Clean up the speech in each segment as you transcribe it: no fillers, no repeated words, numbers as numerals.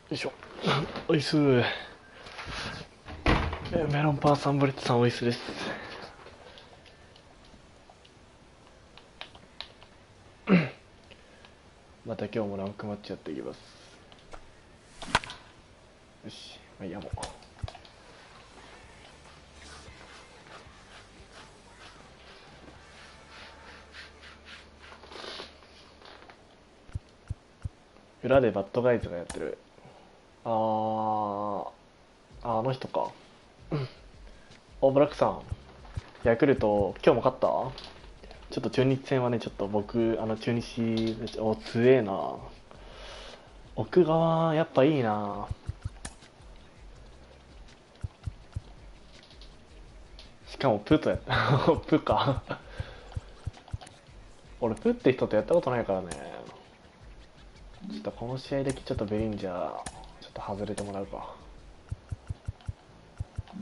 いしょ。おいす。メロンパンサンブレッドさんおいすです。また今日もランクマッチやっていきます。よし、まあいいやもう。裏でバッドガイズがやってる。あの人か。オーブラックさん、ヤクルト今日も勝った？ちょっと中日戦はね、ちょっと僕中日強えな。奥川やっぱいいな。しかもプとやったプか俺プって人とやったことないからね。ちょっとこの試合だけちょっとベリンジャーちょっと外れてもらうか。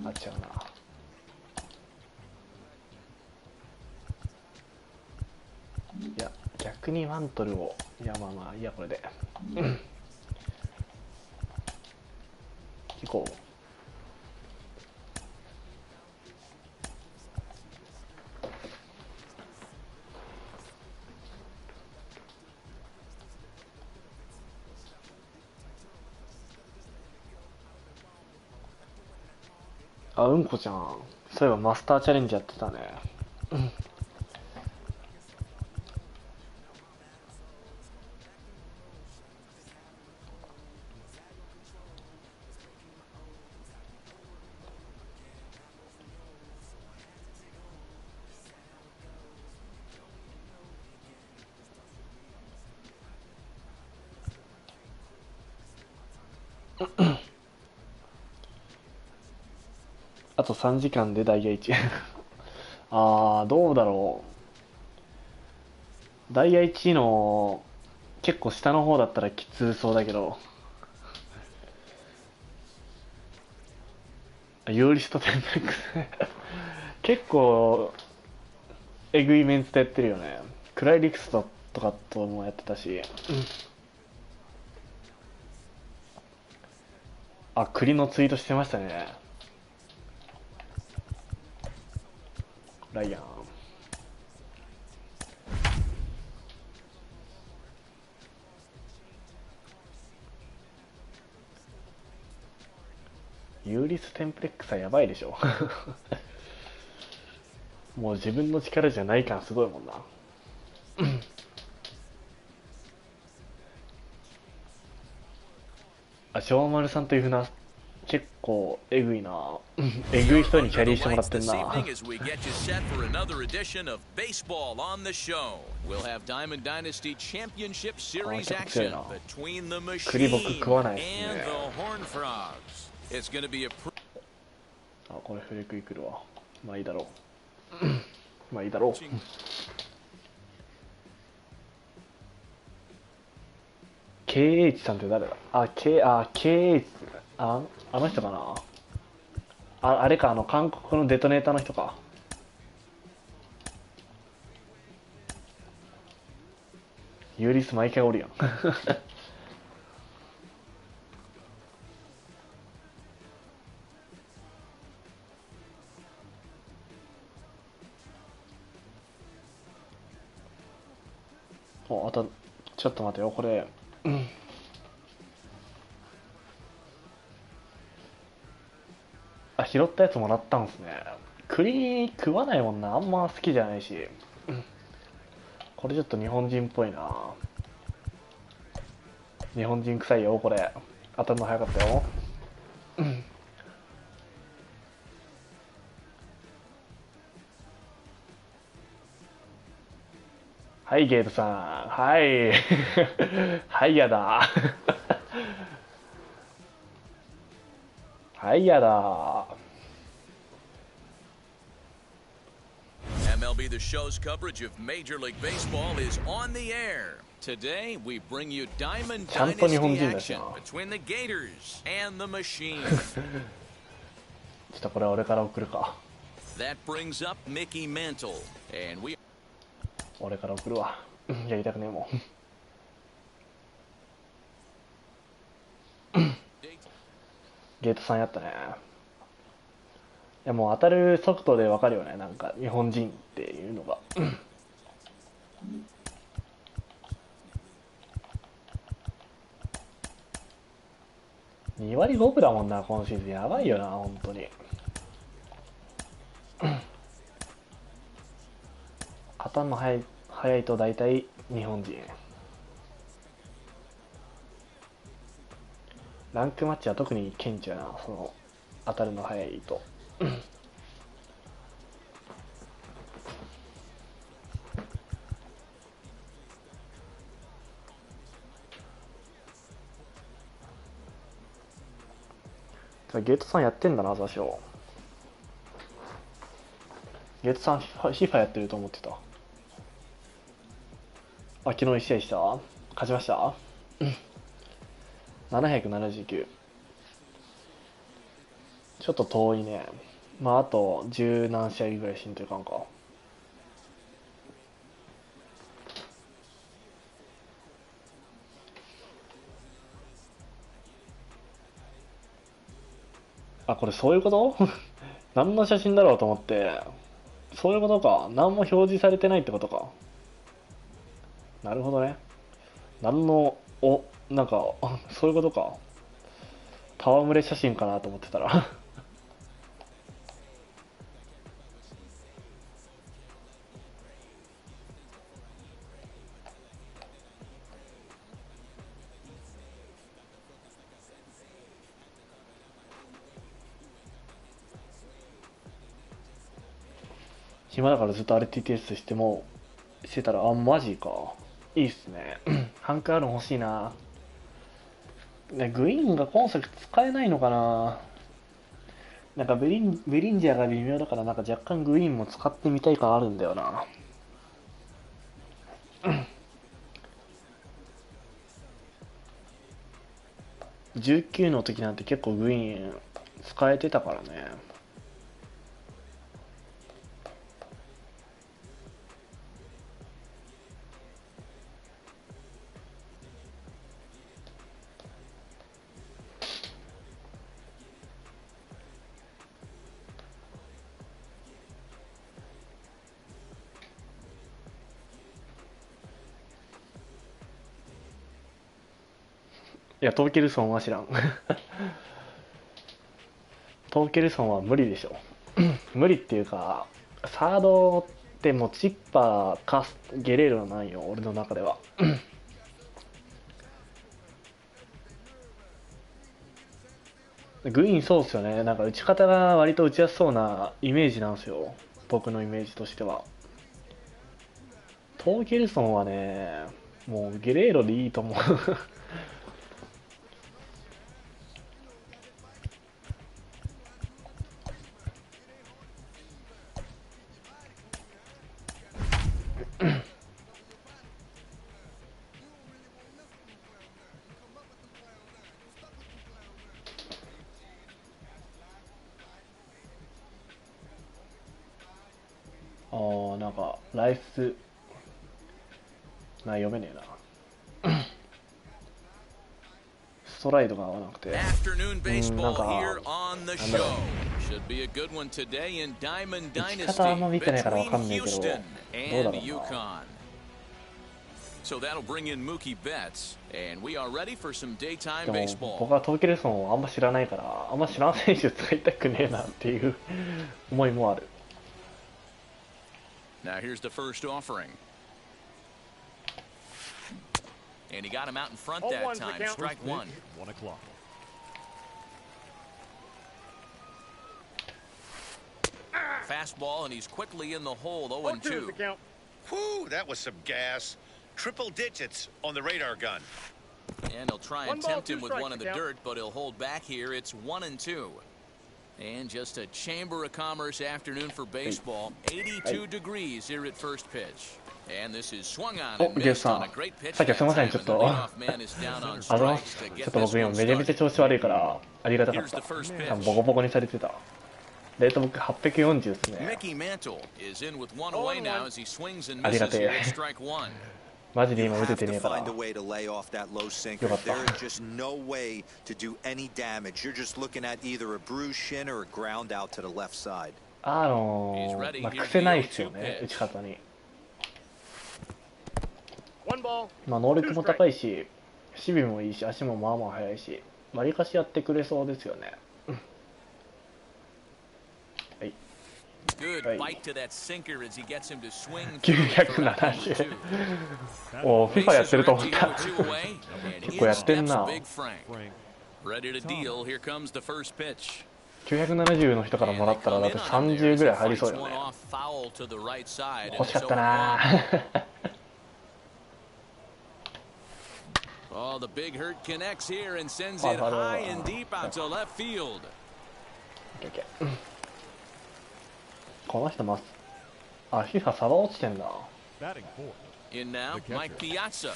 あ、違うな。いや逆にマントルを、いやまあまあいいやこれで行こう。あ、うんこちゃん。そういえばマスターチャレンジやってたね。あと3時間でダイヤ1どうだろう。ダイヤ1の結構下の方だったらきつそうだけど、有利ストテンプレックス結構エグいメンツでやってるよね。クライリクスとかともやってたし、あ、栗のツイートしてましたね。ライアンユーリステンプレックスはやばいでしょもう自分の力じゃない感すごいもんなあ、小丸さんというふうな結構エグいなエグい人にキャリーしてもらってんな栗僕食わないっすね。あ、これフレクイ来るわ。まあいいだろうまあいいだろうKH さんって誰だ。KH あの人かな。あれか、韓国のデトネーターの人か。ユーリス毎回おるやんあとちょっと待てよこれあ、拾ったやつもらったんすね。栗食わないもんな、あんま好きじゃないし、これちょっと日本人っぽいな。日本人臭いよこれ。当たるの早かったよはいゲートさん、はいはいやだはいやだ。 MLB The Show's coverage of Major League Baseball is on the air. Today, we bring you Diamond ちゃんと日本 Dynasty 人だしな。 action between the Gators and the Machine. ちょっとこれ俺から送るか。 That brings up Mickey Mantle, and we 俺から送るわやりたくねえもんゲートさんやったね。いやもう当たる速度でわかるよね、なんか日本人っていうのが。2割5分だもんな、今シーズン。やばいよな、本当に。肩の速いと大体日本人。ランクマッチは特に顕著やな、その当たるの速いと。ゲートさんやってんだな、座礁。ゲートさん FIFA やってると思ってた。あ、昨日1試合した？勝ちました？ 779。ちょっと遠いね。まああと十何試合ぐらいしんといかんか。あ、これそういうこと何の写真だろうと思って。そういうことか。何も表示されてないってことか。なるほどね。何の、なんか、そういうことか。戯れ写真かなと思ってたら暇だからずっと RTTS してたら、あ、マジか。いいっすね。ハンクアールン欲しいな。ね、グイーンが今作使えないのかな。なんかベリンジャーが微妙だから、なんか若干グイーンも使ってみたい感あるんだよな。19の時なんて結構グイーン使えてたからね。いや、トーケルソンは知らん。トーケルソンは無理でしょ。無理っていうか、サードってもうチッパーかゲレーロなんよ、俺の中では。グイーンそうっすよね。なんか打ち方が割と打ちやすそうなイメージなんですよ。僕のイメージとしては。トーケルソンはね、もうゲレーロでいいと思う。あー、なんかライス読めねえな。ストライドが合わなくて、Afternoon なん baseball か here on the なんだろ show. う、 Should be a good one today in Diamond 打ち方あん Dynasty ま見てないからわ between かんないけど、ど Houston うだ and ろうな。Yukon. So that'll bring in Mookie Betts, and we are ready for some で daytime も baseball. 僕はトーケルソンをあんま知らないから、あんま知らん選手使いたくねえなっていう思いもある。Now here's the first offering. And he got him out in front that time. Strike one. 1 o'clock. Fastball, and he's quickly in the hole, 0-2. Whew, that was some gas. Triple digits on the radar gun. And he'll try and tempt him with one in the dirt, but he'll hold back here. It's 1-2. And just a Chamber of Commerce afternoon for baseball. 82 degrees here at first pitch. And this is swung on and missed on a great pitch. さっきはすみません、ちょっと。あの、ちょっと僕今めちゃめちゃ調子悪いから、ありがたかった。多分ボコボコにされてた。レート僕840ですね。Mickey Mantle is in with one away now as he swings and ありが misses て here え。at strike one. マジで You 今打て have て to ねえから find a way to lay off that low sinker. よかった There is just no way to do any damage. You're just looking at either a bruised shin or a ground out to the left side. まあ、癖ないっすよね、打ち方に。まあ、能力も高いし、守備もいいし、足もまあまあ速いし、わりかしやってくれそうですよね。はい。970。おお、FIFA やってると思った。結構やってんな。970の人からもらったらだって30ぐらい入りそうよね。欲しかったな。Oh, the big hurt connects here and sends it high and deep out to left field. この人ます。あ、FIFA サバ落ちてんだ。In now, Mike Piazza.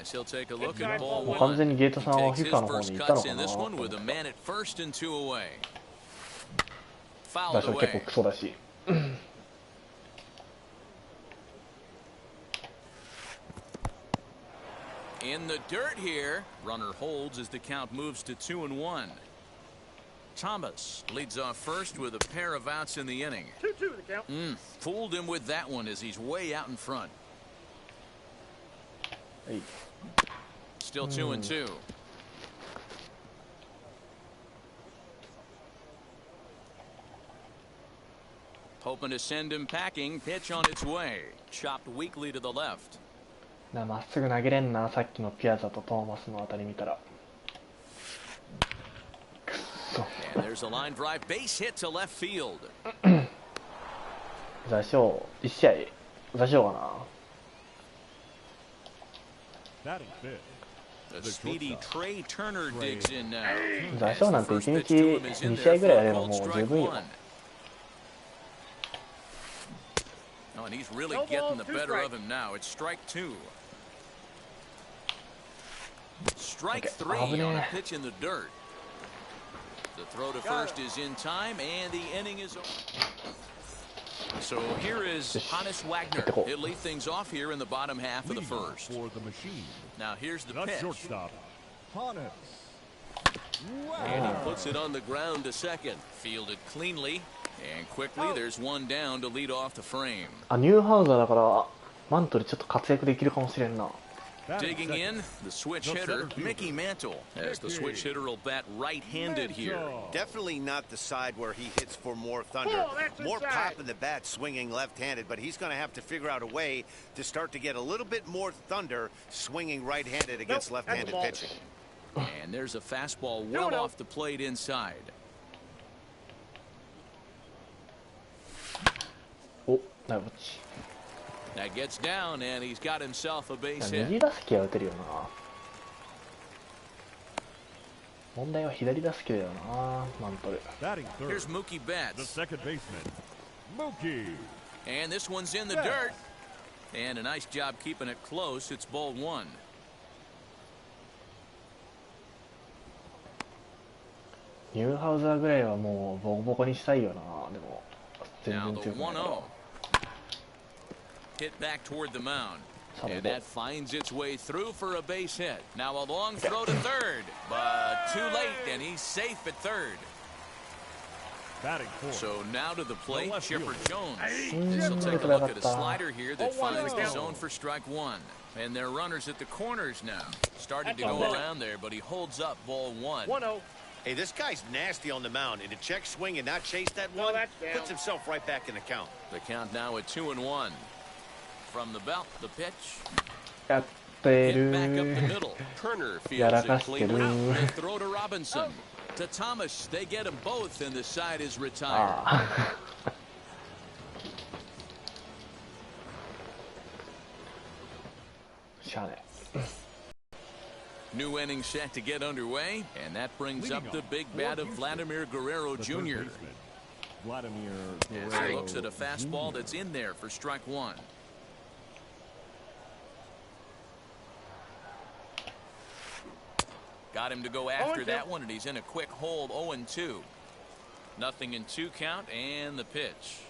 Yes, he'll take a look at ball もう完 one. 全にゲートさんは Takes his FIFA の方 first に行ったの cuts か in な。 this one with a man at first and two away. 打 Fouled 者結構 away. クソだし。In the dirt here, runner holds as the count moves to 2-1. Thomas leads off first with a pair of outs in the inning. 2-2 the count. Fooled him with that one as he's way out in front. はい。 Still 2-2. Hoping to send him packing. Pitch on its way. Chopped weakly to the left. まっすぐ投げれんな、さっきのピアザとトーマスのあたり見たら。くっそ。 And there's a line drive base hit to left field. 座礁、1試合、座礁かな。The speedy Trey Turner digs in now. 座礁なんて1日2試合ぐらいやればもう十分よ。 Oh, and he's really getting the better of him now. It's strike two. Strike three on a pitch in the dirt. The throw to first is in time, and the inning is over. So here is Hannes Wagner. He'll lead things off here in the bottom half of the first. Now here's the pitch. And he puts it on the ground to second. Fielded cleanly. And quickly, there's one down to lead off the frame. あ、ニューハウザーだからマントルちょっと活躍できるかもしれんな。 Digging in, the switch hitter, Mickey Mantle, as the switch hitter will bat right-handed here. Definitely not the side where he hits for more thunder. More pop in the bat swinging left-handed, but he's going to have to figure out a way to start to get a little bit more thunder swinging right-handed against left-handed pitching. And there's a fastball well off the plate inside. お、ナイス。 That gets down, and he's got himself a base 右 hit. 打席は打てるよな。問題は左打席だよな、マントル。 Here's Mookie Betts. The second baseman, Mookie. And this one's in the dirt. And a nice job keeping it close. It's ball one. ニューハウザーぐらいはもうボコボコにしたいよな。でも全 Now 然 the 強くないから。 1-0. Hit back toward the mound. And that finds its way through for a base hit. Now a long throw to third, but too late, and he's safe at third. So now to the plate, Chipper Jones. He'll take a look at a slider here that finds the zone for strike one. And there are runners at the corners now. Started to go around there, but he holds up ball one. 1-0. Hey, this guy's nasty on the mound, and to check swing and not chase that one puts himself right back in the count. The count now at 2-1. From the belt, the pitch. やってる Hit back up the middle. Turner やら fields か it してる cleanly. The throw to Robinson. To Thomas, they get them both, and the side is retired. ああしゃあね。 New inning set to get underway, and that brings up the big bat of Vladimir Guerrero Jr. As he looks at a fastball that's in there for strike one. Got him to go after that one, and he's in a quick hold, 0-2. Nothing in two count, and the pitch.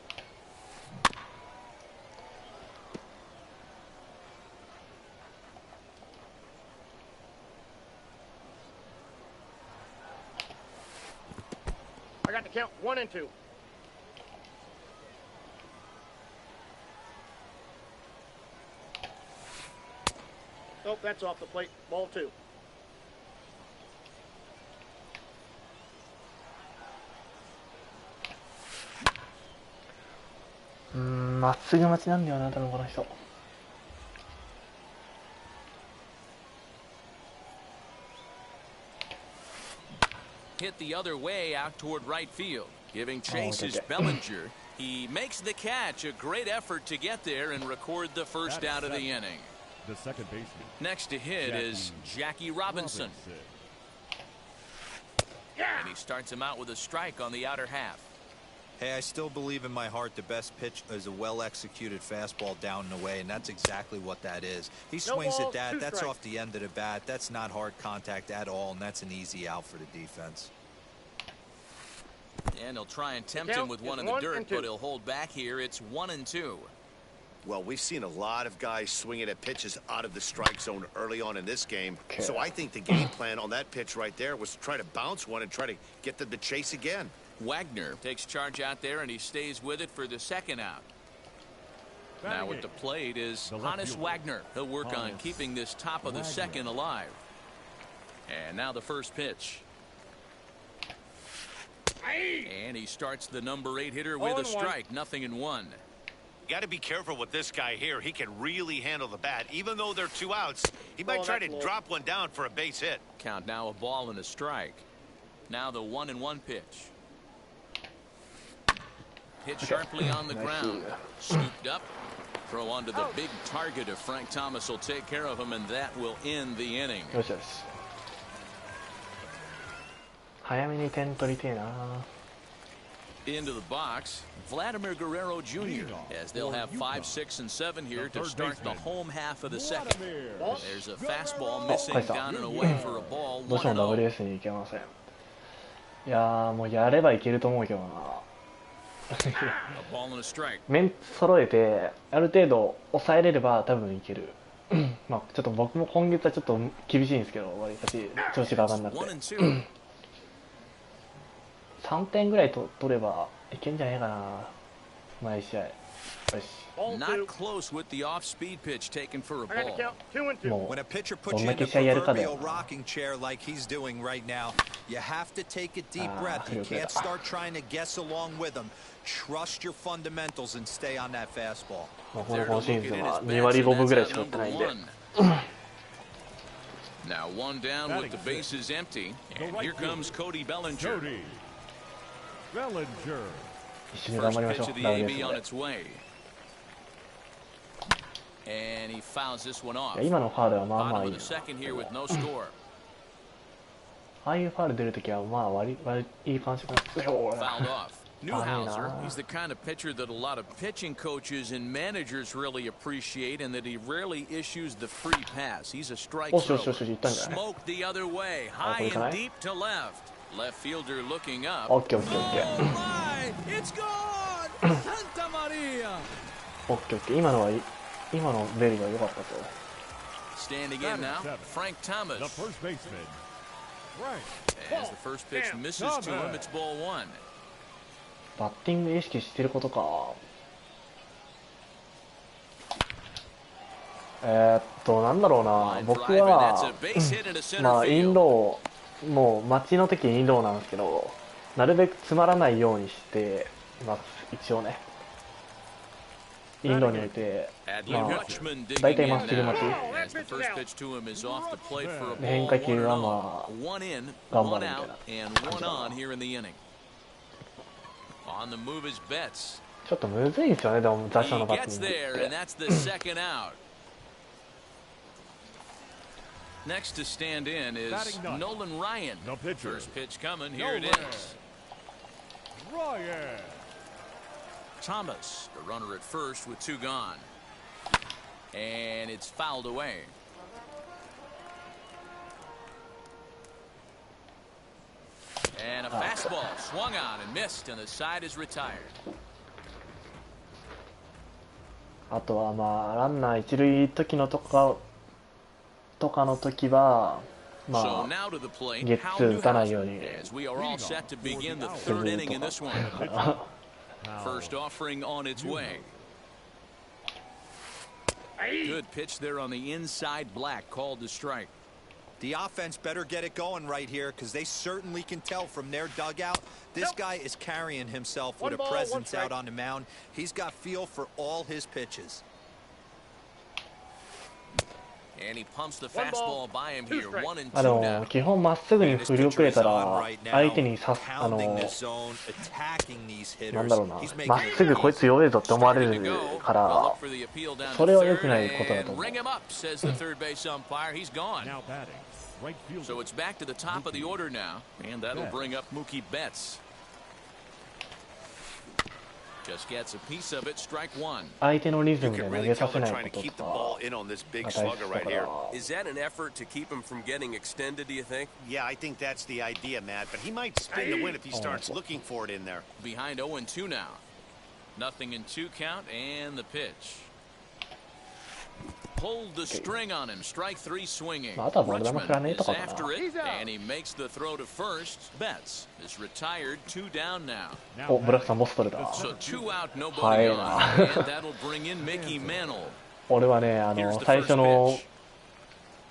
got the count 1-2. Oh, that's off the plate. Ball 2. まっすぐ待ちなんだよな、多分この人。Hit the other way out toward right field. Giving chase is Bellinger. He makes the catch. A great effort to get there and record the first out of the inning. The second baseman. Next to hit is Jackie Robinson. And he starts him out with a strike on the outer half. Hey, I still believe in my heart the best pitch is a well-executed fastball down and away, and that's exactly what that is. He swings at that. That's off the end of the bat. That's not hard contact at all, and that's an easy out for the defense. And he'll try and tempt him with one in the dirt, but he'll hold back here. It's 1-2. Well, we've seen a lot of guys swinging at pitches out of the strike zone early on in this game. Okay. So I think the game plan on that pitch right there was to try to bounce one and try to get them to chase again. Wagner takes charge out there, and he stays with it for the second out. Now at the plate is Hannes Wagner. He'll work on keeping this top of the second alive. And now the first pitch. And he starts the number 8 hitter with a strike. 0-1. Got to be careful with this guy here. He can really handle the bat. Even though they're 2 outs, he might try to drop one down for a base hit. Count now, a ball and a strike. Now the 1-1 pitch. Hit sharply on the ground. Scooped up. Throw onto the big target of Frank Thomas will take care of him, and that will end the inning. よしよし。早めに点取りてえな。 Into the box, Vladimir Guerrero Jr. as they'll have 5, 6, and 7 here to start the home half of the second. There's a fastball missing down and away for a ball. どうしても WS に行けません。いやー、もうやればいけると思うけどな。面揃えてある程度抑えれれば多分いける。まあちょっと僕も今月はちょっと厳しいんですけど、割りかし調子が上がんなくて。3点ぐらいと取ればいけんじゃねえかな、毎試合。よし。Not close with the off-speed pitch taken for a ball. When a pitcher puts you in the proverbial rocking chair like he's doing right now, you have to take a deep breath. You can't start trying to guess along with him. Trust your fundamentals and stay on that fastball. この今シーズンは2割5分ぐらいしか打ってないんで。Now one down with the bases empty, and here comes Cody Bellinger.一緒に頑張りましょう。And he fouls this one off. 今のファウルはまあまあいい。 Second here with no score. ああいうファウル出るときはまあ割いい感触なんですよ。 Fouled off. Newhouser, he's the kind of pitcher that a lot of pitching coaches and managers really appreciate, and that he rarely issues the free pass. He's a strike thrower. Smoked the other way, high and deep to left. Left fielder looking up. Oh my! It's gone! Santa Maria! オッケーオッケー。今のベリーが良かったと。 Standing in now, Frank Thomas. The first baseman. As the first pitch misses to him, it's ball 1. バッティング意識してることか。なんだろうな。僕はまあインロー、もう待ちの時にインローなんですけど、なるべく詰まらないようにしてます一応ね。インローにおいて、まあ大体まっすぐ待ち。変化球はまあ頑張るみたいな感じかな。On the move is Betts. ちょっとむずいんですよね、でも打者のバッティングって。 Next to stand in is Nolan Ryan. First pitch coming, here it is. Ryan. Thomas, the runner at first with 2 gone. And it's fouled away. And a fastball swung on and missed, and the side is retired. あとはまあランナー一塁時のとかの時はま So あ now to the plate, ゲッツー打たないように as we are all set to begin the third inning in this one. First offering on its way. Good pitch there on the inside, black, called to strike. The offense better get it going right here, because they certainly can tell from their dugout this guy is carrying himself with a presence out on the mound. He's got feel for all his pitches. And he pumps the fastball by him here. 1 and 2あの now. 基本まっすぐに And 振 his り遅 pitcher れ is た on ら right 相手 now, に刺す pounding the zone, attacking these なん hitters. だろうな He's making まっ it すぐこいつ弱いぞって思われ Ready る to go. か They'll ら look for the appeal down それは to 良く third ないことだと and 思う ring him up, says the third base umpire. He's gone. So it's back to the top of the order now, and that'll bring up Mookie Betts. Just gets a piece of it, strike one. 相手のリズ You ムで can 投 really げ tell させ they're ない trying to こと keep the が ball in on this big 大切 slugger だ right か here. ら Is that an effort to keep him from getting extended, do you think? Yeah, I think that's the idea, Matt. But he might spin the win if he starts looking for it in there. Behind 0 and 2 now. Nothing in 2 count, and the pitch. Pulled the string on him. Strike 3 swinging. まああとはボール球振らねえ Rutschman と is かかな after it, and he makes the throw to first. Betts is retired, 2 down now. おブラックさんボス取れた So 2 out, nobody 早い on, な and that'll bring in Mickey Mantle. 俺はね最初の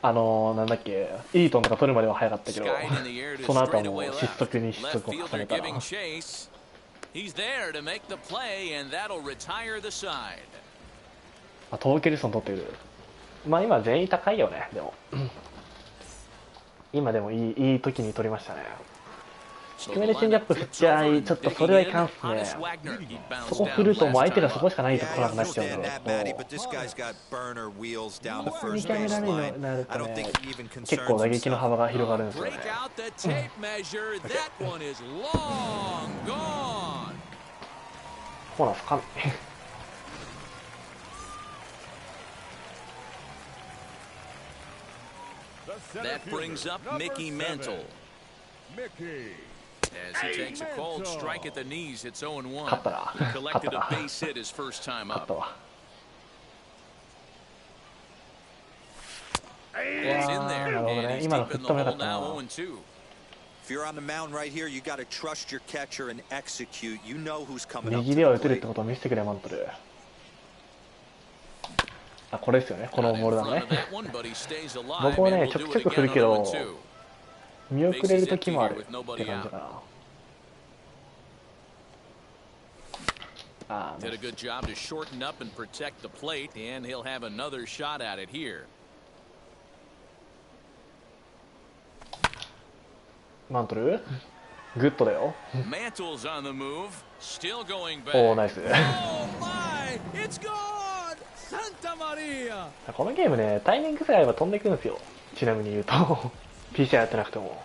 なんだっけイートンとか取るまでは早かったけど Skied in the air to その後はもう straightaway 失 left. 速に失 Left 速を重 fielder ねた giving ら chase. He's there to make the play, and that'll retire the side. あトーケルソン取ってるまあ今全員高いよねでも今でもいい時に取りましたね低めでチェンジアップ振っちゃいちょっとそれはいかんっすねそこ振るともう相手がそこしかないとこ来なくなっちゃうんで but this guy's got burner wheels down the 見 first 極め base られるよう line. になる I と don't ね think he even 結 concerns 構打撃の himself. 幅が広がるんですよね Break out the tape measure. That one is long gone. コーナー深め That brings up Mickey Mantle. As he takes a cold strike at the knees, it's 0 and 1. 勝ったな He 勝 collected った a な base hit his first time 勝った up. わ It's in there, なるほど and ね he's 今の deep 振っ in た the もよか hole った now な 0 and 2. If you're on the mound right here, you got to trust your catcher and execute. You know who's coming up 右 to では the 打てるっ plate. てことを見せてくれマントルあこれですよねこの Not ボー in ルだ front ね of that one, but he stays alive, 僕も and ね will ちょく do ちょ it く振る again け on 0 ど and 2. 見送れる時もあるって感じかなあ Did a good job to shorten up and protect the plate, and he'll have another shot at it here. マントルグッドだよ Mantle's on the move, still going おお back. ナイス Oh my! It's gone! Santa Maria! このゲームねタイミングさえ合えば飛んでいくんですよちなみに言うと PC やってなくても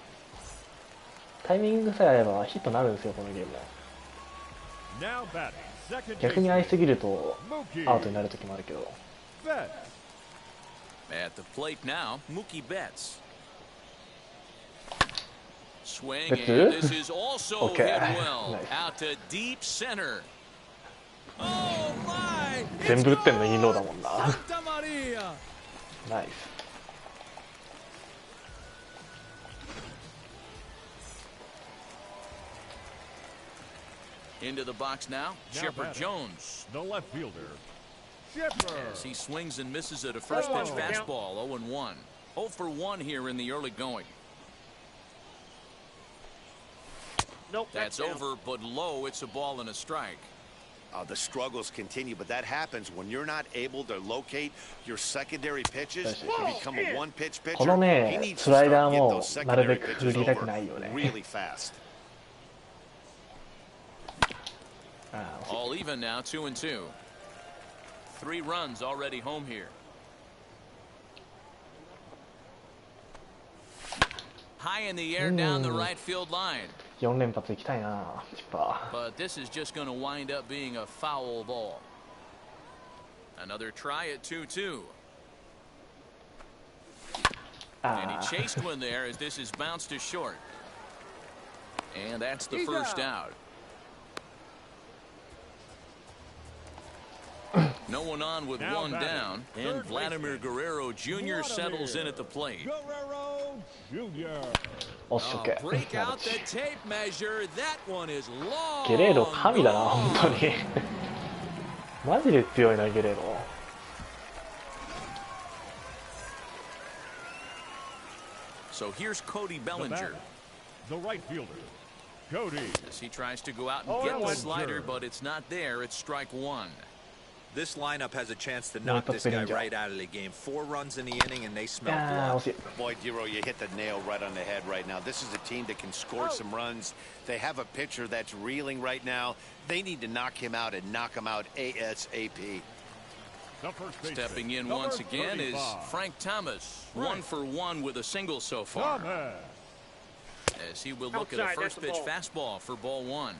タイミングさえ合えばヒットになるんですよこのゲーム逆に合いすぎるとアウトになる時もあるけど At the plate now, Mookie Betts. Swing, Betts? and this is also Okay. hit well. Nice. Out to deep center. Oh my! 全部打ってんのインローだもんな Santa Maria! ナイス Into the box now, Chipper Jones. The left fielder. As he swings and misses at a first pitch fastball, 0 and 1. 0 for 1 here in the early going. Nope, That's down. over, but low. It's a ball and a strike. The struggles continue, but that happens when you're not able to locate your secondary pitches. You become a one-pitch こ pitcher. の He ね needs ス to ライ start ダー to get も those なるべ secondary く振 pitches りたく over ないよね really fast. あ All even now, 2 and 2. 3 runs already home here. High in the air down the right field line. 4連発いきたいなチッパ But this is just going to wind up being a foul ball. Another try at 2-2. ー And あ he ー chased one there as this is bounced to short. And that's the first out. No one on with one down, and Vladimir Guerrero Jr. settles in at the plate. break out the tape measure. That one is long. ゲレーロ神だな本当にマジで強いなゲレーロ。So here's Cody Bellinger. The right fielder, Cody. As he tries to go out and get the slider, but it's not there. It's strike one. This lineup has a chance to knock this guy right out of the game. 4 runs in the inning, and they smell blood. Boy, Dero, you hit the nail right on the head right now. This is a team that can score some runs. They have a pitcher that's reeling right now. They need to knock him out and knock him out ASAP. Stepping in once again is Frank Thomas. 1 for 1 with a single so far. As he will look at a first pitch fastball for ball 1.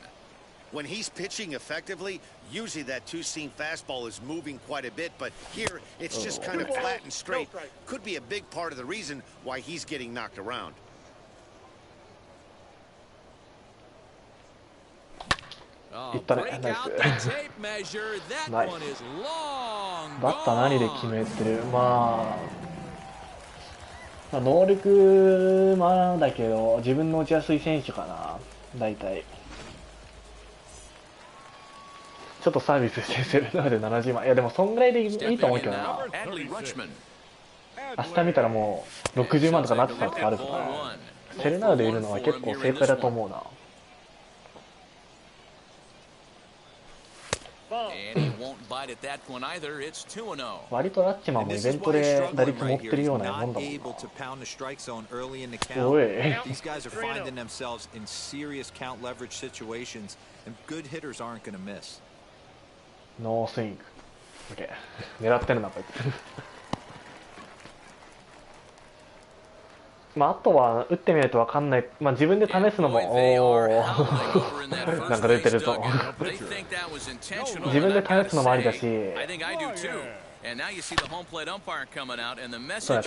When he's pitching effectively, usually that two-seam fastball is moving quite a bit, but here it's just kind of flat and straight. Could be a big part of the reason why he's getting knocked around. Break out the tape measure. That one is long. バッター何で決めてる。まあ能力もだけど自分の打ちやすい選手かな大体。ちょっとサービスしてセルナーで70万。いやでもそんぐらいでいいと思うけどな。明日見たらもう60万とかなってたとかあるから、セルナーでいるのは結構正解だと思うな。割とラッチマンもイベントで打率持ってるようなもんだもんな。おい。These guys are finding themselves in serious count leverage situations, and good hitters aren't going to miss. ノースイング。OK。狙ってるなこいつ。まああとは打ってみないと分かんない。まあ自分で試すのもなんか出てるぞ。自分で試すのもありだし。そうね、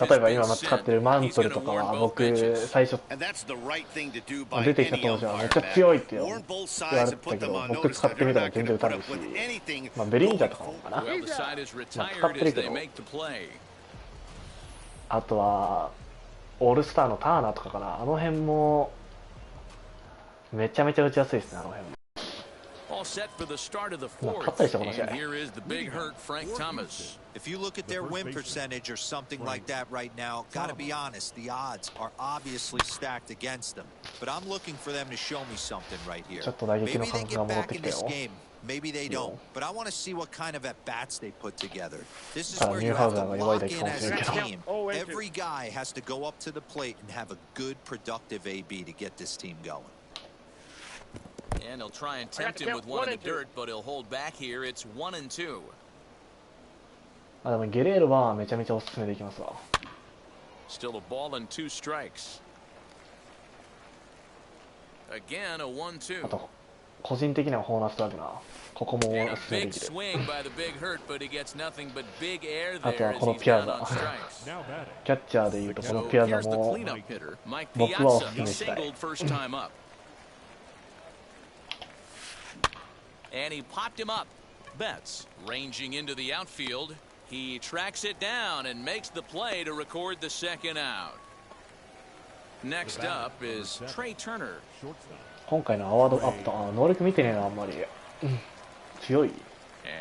例えば今使ってるマントルとかは僕最初出てきた当時はめっちゃ強いって言われてたけど、僕使ってみたら全然打たないし、まあベリンジャーとかもかな、まあ、使ってるけど、あとはオールスターのターナーとかかな、あの辺もめちゃめちゃ打ちやすいですね、あの辺も。勝ったりしたこの試合。If you look at their win percentage or something like that right now, gotta be honest, the odds are obviously stacked against them. But I'm looking for them to show me something right here. Maybe they get back in this game. Maybe they don't. But I want to see what kind of at-bats they put together. This is where you have to lock in as a team. Every guy has to go up to the plate and have a good, productive AB to get this team going. And he'll try and tempt him with one in the dirt, but he'll hold back here. It's 1-2. あ、でもゲレーロはめちゃめちゃおすすめできますわ。Still a ball and 2 strikes. Again, a 1-2. あと個人的にはホーナースだけな。ここもおすすめできる。あとはこのピアザ。キャッチャーでいうとこのピアザも僕はおすすめしたい。And he popped him up. Betts ranging into the outfield. He tracks it down and makes the play to record the second out. Next up is Trey Turner. 今回のアワードアップと能力見てねえなあんまり。強い。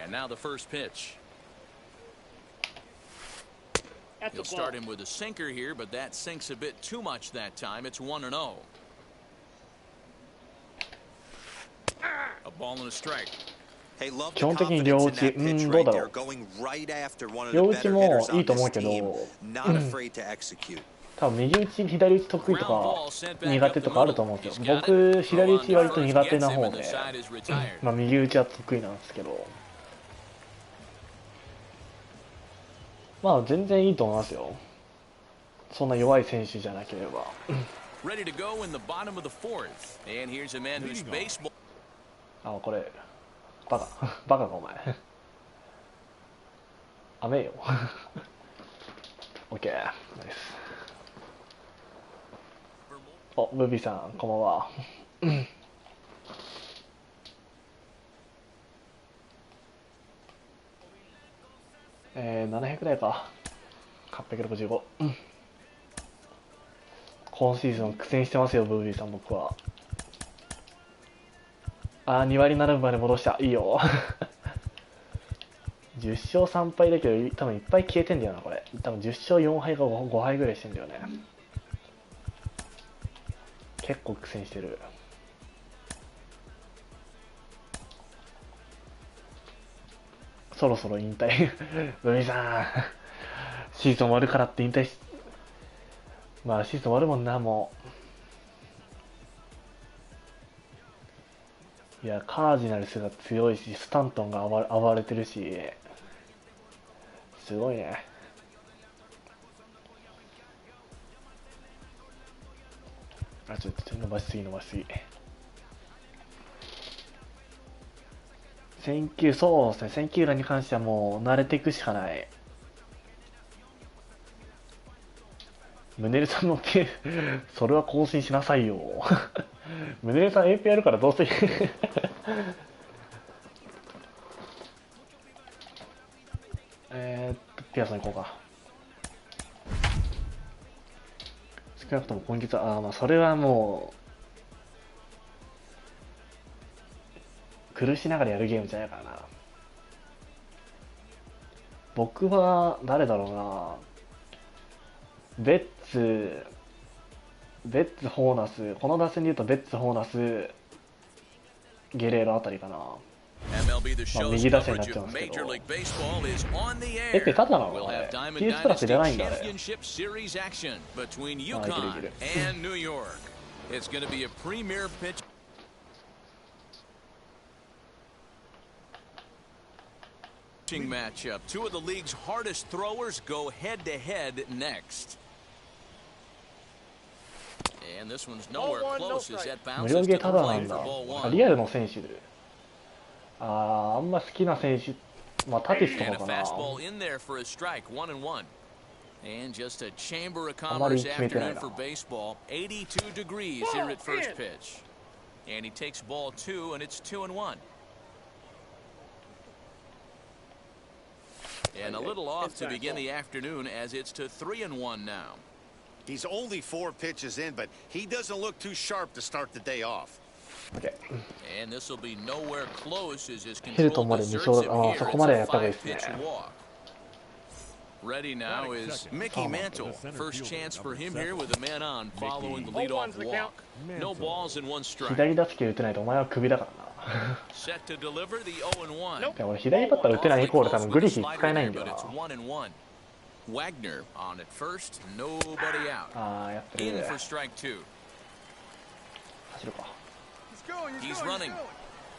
And now the first pitch. He'll start him with a sinker here, but that sinks a bit too much that time. It's 1-0. A ball and a strike. 基本的に両打ち、どうだろう。両打ちもいいと思うけど、多分右打ち、左打ち得意とか苦手とかあると思うんですよ。僕、左打ち割と苦手な方で、まあ右打ちは得意なんですけど、まあ全然いいと思いますよ。そんな弱い選手じゃなければ。あ、これバカバカかお前。雨よ。オッケー、ナイス。お、ブビさんこんばんは。700台か。865。今シーズン苦戦してますよ、ブービーさん、僕は。2割7分まで戻した。いいよ。10勝3敗だけど、多分いっぱい消えてんだよな、これ。多分10勝4敗が 5敗ぐらいしてんだよね。結構苦戦してる。そろそろ引退。ブービーさん、シーズン終わるからって引退し、まあシーズン終わるもんな、もう。いや、カージナルスが強いし、スタントンが暴れてるし、すごいね。ちょっと伸ばしすぎ。そうですね、選球眼に関してはもう慣れていくしかない。ムネルさんの手、それは更新しなさいよ。ムネルさん AP やるからどうせ。ピアソン行こうか。少なくとも今月は、まあそれはもう、苦しながらやるゲームじゃないからな。僕は、誰だろうな。ベッツ、ホーナス、この打線で言うとベッツ、ホーナス、ゲレーロあたりかな。右打線になっちゃうんですけど。エペただなのこれ。PS プラスじゃないんだね。いける。matchup. Two of the league's hardest throwers go head to head next. And this one's nowhere close as that 無 bounces 料 to ゲ the ーただな plate ん for だ。 ball なんか one. リアルの選手で。あんま好きな選手、まあタティスと And か a かな。 fastball in there for a strike, 1-1. And just a chamber of あまり commerce 決めてない afternoon な。 for baseball. 82 degrees here at first pitch. And he takes ball two, and it's 2-1. And a little off to begin the afternoon as it's to 3-1 now. He's only 4 pitches in, but he doesn't look too sharp to start the day off. And this will be nowhere close as his ヘルト control ンまで deserts 2勝 him here. そこまでや It's った a 方がいいですね。 5-pitch walk. Ready now is Mickey Mantle. First chance for him here with a man on following the leadoff walk. No balls and one strike. 左打席打てないとお前はクビだからな。Set to deliver the 0-1. でも俺左バッター打てないイコール多分グリフィー使えないんだよ But な。 it's 1-1. Wagner on at first, nobody out. やってる。 In for strike two. 走るか。He's running.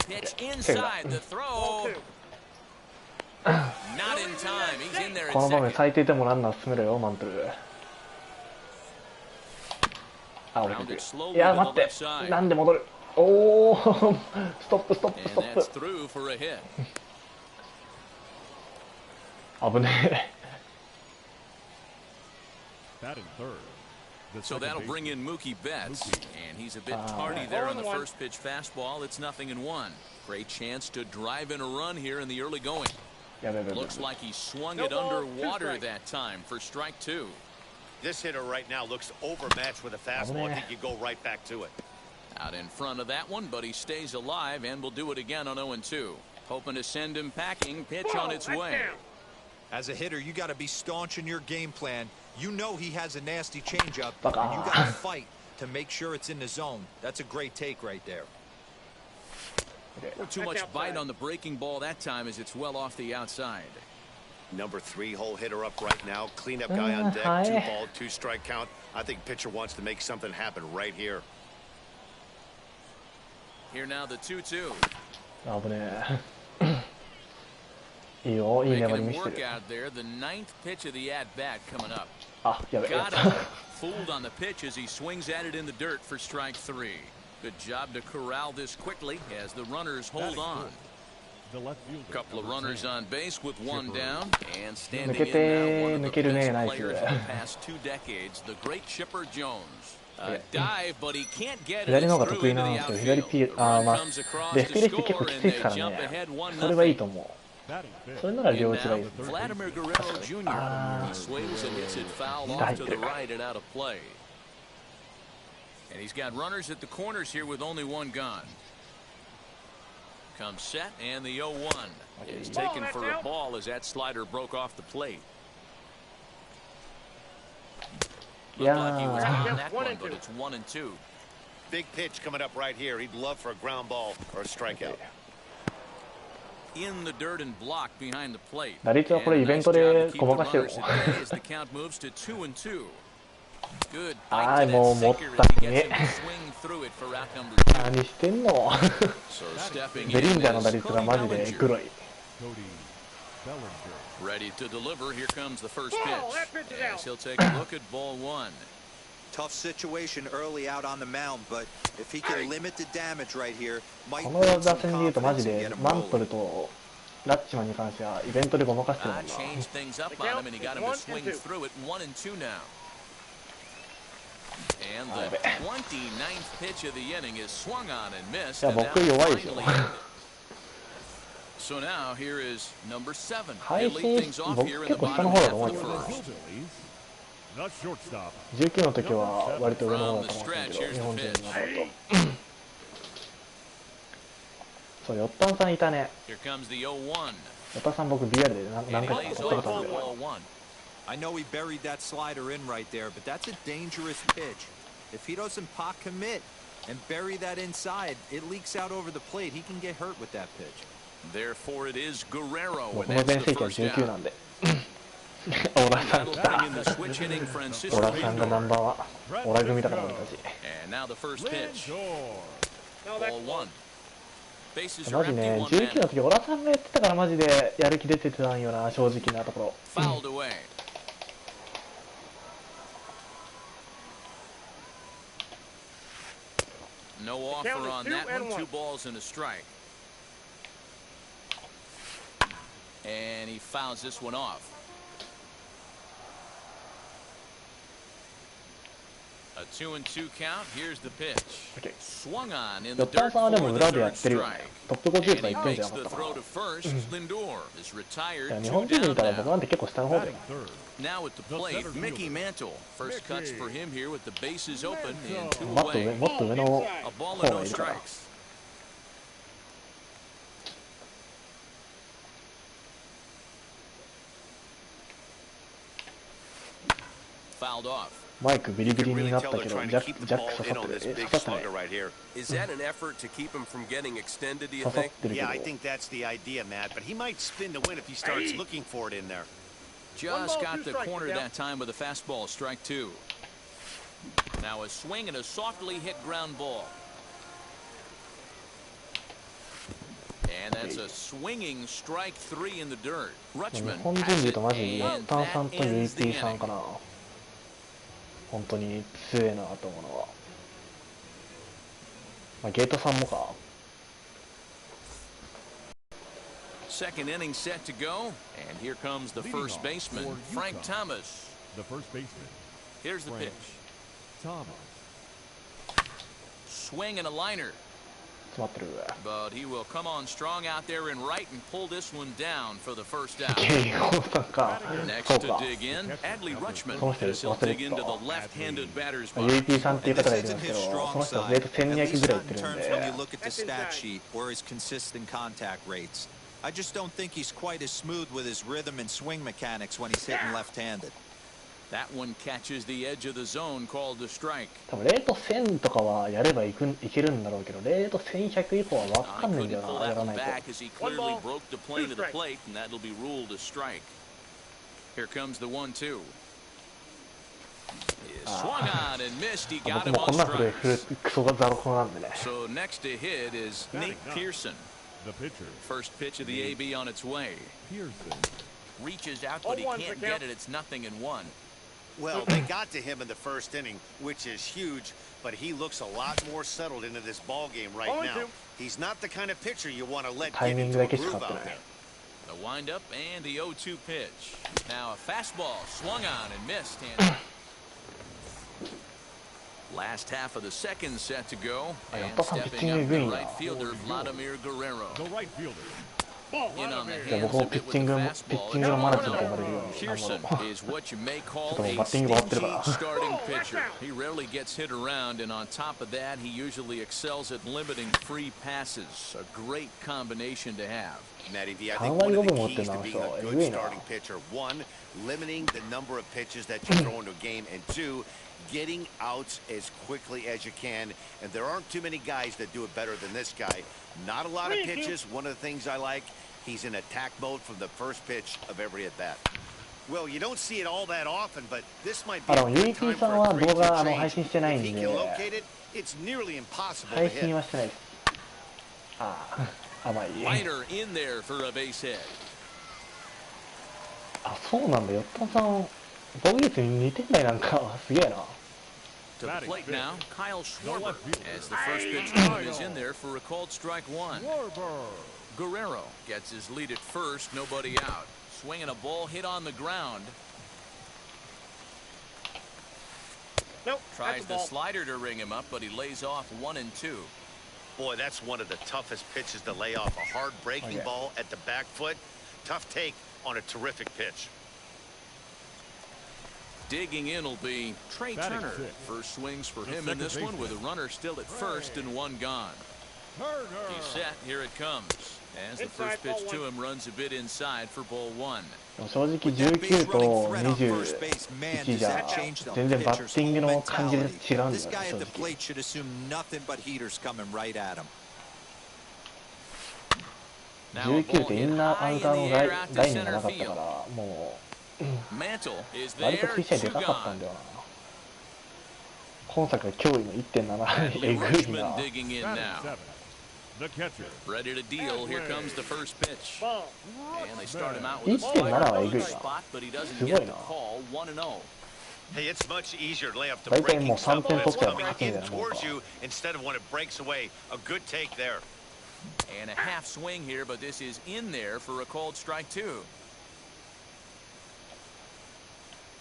Pitch inside the throw. Not in time. He's in there この at 場面 second. 最低でもランナー進めろよ、マントル。俺来る。いや、待って。なんで戻る。おお、ストップ。 And that's through for a hit. 危ね Batting third. The So second that'll baseman. bring in Mookie Betts. And he's a bit tardy there on the first pitch fastball. It's 0-1. Great chance to drive in a run here in the early going. え。やべえ。 Looks like he swung it underwater that time for strike two. This hitter right now looks overmatched with a fastball. I think you go right back to it. Out in front of that one, but he stays alive and will do it again on 0-2. Hoping to send him packing. Pitch on its way. As a hitter, you got to be staunch in your game plan. You know he has a nasty changeup, Fuck and you off. got to fight to make sure it's in the zone. That's a great take right there. Too much bite on the breaking ball that time as it's well off the outside. Number 3 hole hitter up right now. Cleanup guy on deck. Hi. 2-ball, 2-strike count. I think pitcher wants to make something happen right here. Here now the 2-2. 危ねえ。いいよ、いい Making 粘り him 見せて work る。 out there. The 9th pitch of the at-bat coming up. やべえ。 Got him. Fooled on the pitch as he swings at it in the dirt for strike three. Good job to corral this quickly as the runners hold on. The left fielder. Couple of runners on base with one down and standing 抜け in て now one of the 抜けるね、 best ナイス。 players of the past 2 decades, the great Chipper Jones. A dive, but he can't get it 左の方が through 得意 into なん the ですよ。左 outfield. P、The ま run あ comes across レフティ to レフティ結構 score きつ and いか they ら jump ね。 ahead 1-0. それはいいと思う。Batting fifth. それなら両 And 打ちがいい now, ですね。 Vladimir Guerrero Jr. He swings and hits it foul off to the right and out of play. And he's got runners at the corners here with only one gone. Comes set, and the 0-1 is taken for a ball as that slider broke off the plate. Looked like he was on that one, but it's 1-2. Big pitch coming up right here. He'd love for a ground ball or a strikeout. In the dirt and block behind the plate. 打率はこれイ And ベン nice ト job to で keep ご the まかしてる runners at bay as the count moves to 2-2. Good あー bite to もう that もっ sinker た as い he ね gets him to swing through it for out number 2. 何してんの So stepping ベリン in ダーの打 is 率が Cody マジで Bellinger. グロい。 Cody Bellinger. Ready to deliver. Here comes the first Ball, that pitch. pitch is out. As he'll take a look at ball 1. Tough situation early out on the mound, but if he can limit the damage right here, might この build 打 some 線で言うとマ confidence ジ and で get him マント rolling. ルとラッチマンに関してはイベントでごまかしてるもんな。 Changed things up on him, and he got him to swing through it. 1-2 now. And the 29th pitch of the inning is swung on and missed. いや And 僕 that 弱いでしょ finally ended. So now here is number 7. 配 He'll 信 lead things off 僕 here in 結 the 構下の bottom 方だ half と思う of け the どな。 first. The shortstop. 19の時は割と上の方だと思うんだけど日本人になると。そうヨッタンさんいたね。 Here comes the 0-1. ヨッタンさん僕 BR で何 And 回 he か lays 撮ったこ off とあ for るんだよ。 ball 1. I know he buried that slider in right there, but that's a dangerous pitch. If he doesn't pot commit and bury that inside, it leaks out over the plate. He can get hurt with that pitch. Therefore, it is Guerrero, 僕 and の that's 全 the 盛期は first 19 down. なんで。オラさん That'll 来 bring た。 in the switch hitting Francisco オラさんがナン Lindor. バーワン。オラ組だから俺たち。 And now the first pitch. Lindor. No, that's Ball 1. Bases マ are ジ empty, ね、 one 19 man. の時オラさんがやってたからマジでやる気出てたんよな、正直なところ。 Fouled away. No offer count is on 2 that and one. 1. 2 balls and a strike. And he fouls this one off. A 2-2 count. Here's the pitch. Okay. Swung on in ヨ the ッタン dirt さんはでも for the 裏でや third ってるよね。 strike. トップ50 And とか he 言ってんじゃ makes なかっ the たか throw な。 to first. Lindor is い retired. や日 2本人で down 見たら僕な now. んて結構下の方だ Batting よ。 third. Now at the plate, Mickey Mantle. First cuts for him here with the bases open and 2もっと上 away. もっと上の A ball 方 and が no いるから。 strikes. Fouled off. マイクビリビ You リ can に really なった tell け they're ど、 trying ジ to ャッ keep ク the 刺 ball さっ in て on る。this 刺 big さってない slugger。right here. Is that an effort to keep him from getting extended, do you 刺さっ think? てるけど Yeah, I think that's the idea, Matt. But he might spin to win if he starts looking for it in there. Just ball, got 2 the strikes, corner Miguel. that time with a fastball. Strike 2. Now a swing and a softly hit ground ball. And that's a swinging strike 3 in the dirt. 日 Rutschman 本人で has 言う it, とマジヨッ and タンさ that んとユ ends イ the ピーさん inning. かな。本当に強えなと思うのは。まあ、ゲートさんもか。 Second inning set to go, and here comes the Leading first off baseman, for Frank Utah. Thomas. The first baseman. Here's the Frank pitch. Thomas. Swing and a liner, 詰まってる。 but he will come on strong out there in right and pull this one down for the first out. ゲイゴさんか。 Next そう to か。 dig in, Adley Rutschman, その人 as he'll 忘れ dig て into た the わ。left-handed batter's まあ、ユイ box. ピーさんっていう And 方 this がいるん isn't ですけ his ど、 strong その人 side, ゲート at 1200 least ぐらい not いって in るん terms when で you。look at the That's stat inside. sheet or his consistent contact rates. I just don't think he's quite as smooth with his rhythm and swing mechanics when he's hitting left-handed. That one catches the edge of the zone, called a strike. 多分レート1000とかはやればいけるんだろうけど、レート1100以降は分 I かんないんだ couldn't よ pull な、や that ら one ないと。 back as he One clearly ball, broke the plane two of the strikes. plate, and that'll be ruled a strike. Here comes the 1-2. Swung on and missed. He got 僕 him もこ on んなプレ strike. ークソがザロコなんでね。 So next to hit is Nate Pearson. The pitcher. First pitch of the AB on its way. Pearson. Reaches out, but he 0-1 can't for get count. it. It's 0-1. Well, they got to him in the first inning, which is huge, but he looks a lot more settled into this ball game right 0-2. now. He's not the kind of pitcher you want to let タイ get ミング into だ a けしか groove 合ってな out い there.。The windup and the 0-2 pitch. Now a fastball swung on and missed. And last half of the second set to go. And stepping up the right fielder, Vladimir Guerrero. The right fielder. In on the じゃあ hands 僕も of ピ it ッチ with ン the グの fastball. マルチに呼ばれるように Pearson is what you may call ちょっともう a バッティング終わってるか stingy ら starting pitcher. He rarely gets hit around, and on top of that, he usually excels at limiting free passes. A great combination to have. Matty V, I think one of the keys to being a good starting pitcher, one, limiting the number of pitches that you throw into a game, and two, getting outs as quickly as you can. And there aren't too many guys that do it better than this guy. Not a lot of pitches. One of the things I like, he's in attack mode from the first pitch of every at bat. Well, you don't see it all that often, but this might be a good time for a 3-2 change. If he can locate it, it's nearly impossible to 配 hit. 信はしてないです。ああ、甘い。 Liner in there for a base hit. あ、そうなんだ。よったさん、防御率2点台なんか、すげえな。To the plate now, Kyle Schwarber, as the first pitch to him is in there for a called strike one. Guerrero gets his lead at first, nobody out. Swinging a ball hit on the ground. Nope. Tries the slider to ring him up, but he lays off 1-2. Boy, that's one of the toughest pitches to lay off. A hard breaking ball at the back foot. Tough take on a terrific pitch. Digging in will be Trey Turner. First swings for him in this one with a runner still at first and one gone. He's set. Here it comes. As the first pitch to him runs a bit inside for ball one. 正直19と21じゃ全然バッティングの感じで違うんだよね、正直。19ってインナーアウターのラインがなかったから、もう割とクリシャイでかかったんだよな。今作は驚異の 1.7 えぐいな。Ready to deal. Here comes the first pitch. And they start him out with a 1.7 はえぐいな。 spot, but he doesn't すご get い the な。 call. 1-0. Hey, it's much easier to lay off the 大体 breaking もう3 stuff 点 when 取 it's っちゃうの coming 勝ちみ in たいなもん towards か。 you instead of when it breaks away. A good take there. And a half swing here, but this is in there for a called strike two.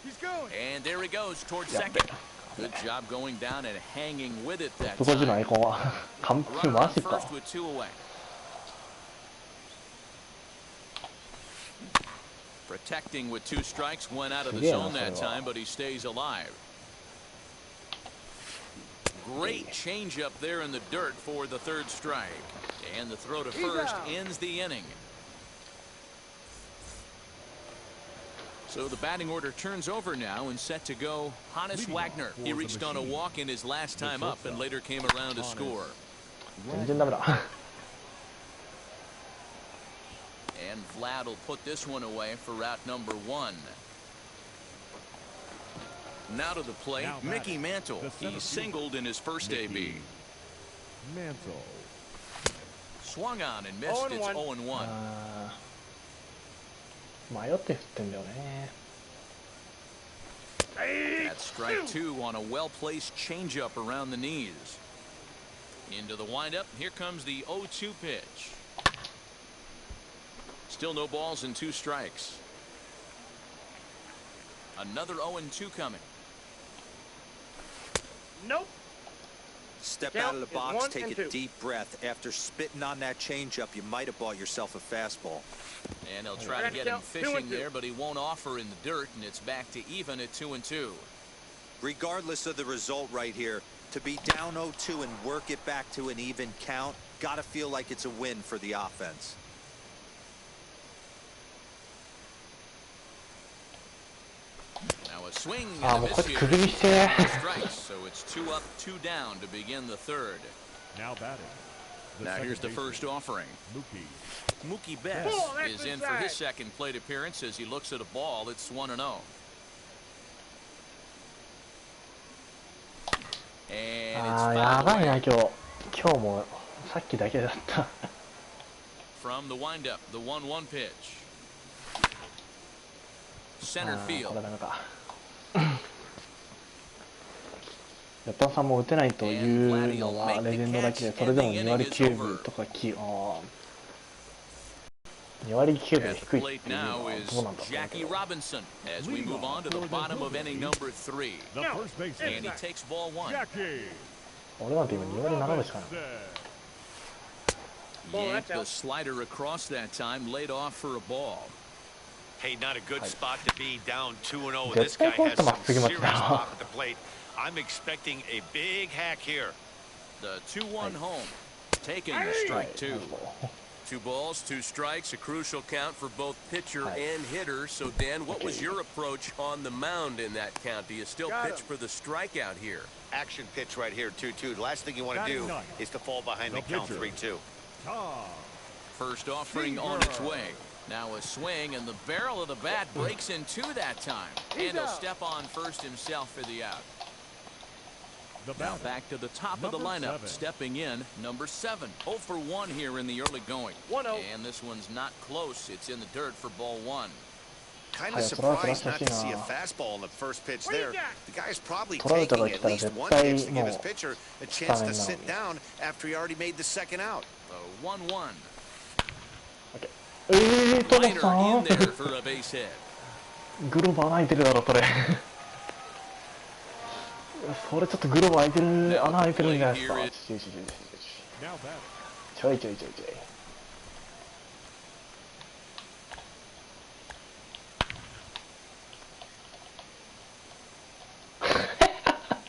He's going. And there he goes towards second. Good job going down and hanging with it that そこじのア time. イコンは完封 Runner マ on ジか。 first with two away. Protecting with two strikes, went out of the zone that time, but he stays alive. Great change up there in the dirt for the third strike. And the throw to first ends the inning. So the batting order turns over now and set to go Hannes Wagner. He reached on a walk in his last time up and later came around to score. 全然ダメだ。 And Vlad will put this one away for route number one. Now to the plate, Mickey Mantle. He singled in his first AB. Mantle. Swung on and missed. It's 0-1. 迷って振ってんだよね。 That's strike two on a well-placed changeup around the knees. Into the windup. Here comes the 0-2 pitch. Still no balls and two strikes. Another 0-2 coming. Nope. Step out of the box, take a deep breath. After spitting on that changeup, you might have bought yourself a fastball. And he'll try to get him fishing there, but he won't offer in the dirt, and it's back to even at 2-2. Regardless of the result right here, to be down 0-2 and work it back to an even count, gotta feel like it's a win for the offense. Now a swing あ、 and も a うこ miss いつ here. くぐりして。 Strikes, so it's 2 up, 2 down to begin the third. Now batting. Now here's the first offering. Mookie Betts is in for his second plate appearance as he looks at a ball. It's 1-0. And あ it's ー、や fouled ばいな away. 今日もさっきだけだった。 From the windup, the 1-1 pitch. Center あー、こ field. れダメか。ヨッタンさんも打てないというのはレジェンドだけで、それでも2割9分とか2割9分 At 低 the いっ plate ていうの now は is どうなんだろうけ Jackie ど。 Robinson as we move on to the bottom of inning number 3. The first baseman. And he takes ball one. Jackie. 俺なんて今2割7分しかない。Yanked the slider across that time, laid off for a ball. Hey, not a good spot to be down 2-0. This guy has some serious pop at the plate. I'm expecting a big hack here. The 2-1 home. Taking strike two. 2 balls, 2 strikes, a crucial count for both pitcher and hitter. So, Dan, what was your approach on the mound in that count? Do you still pitch for the strikeout here? Action pitch right here, 2-2. The last thing you want to do is to fall behind the count 3-2. First offering on its way. Now a swing, and the barrel of the bat breaks in 2 that time. And he'll step on first himself for the out. Now back to the top of the lineup, stepping in, number 7. 0 for 1 here in the early going. 1-0. And this one's not close. It's in the dirt for ball 1. Kind of surprised not to see a fastball in the first pitch there. The guy's probably taking at least one pitch to give his pitcher a chance to sit down after he already made the second out. 1-1. トモさ Liner ん in there for a base hit. グローブ穴開いてるだろそれそれちょっとグローブ開いてる穴開いてるんじゃないですかちょいちょいちょいちょい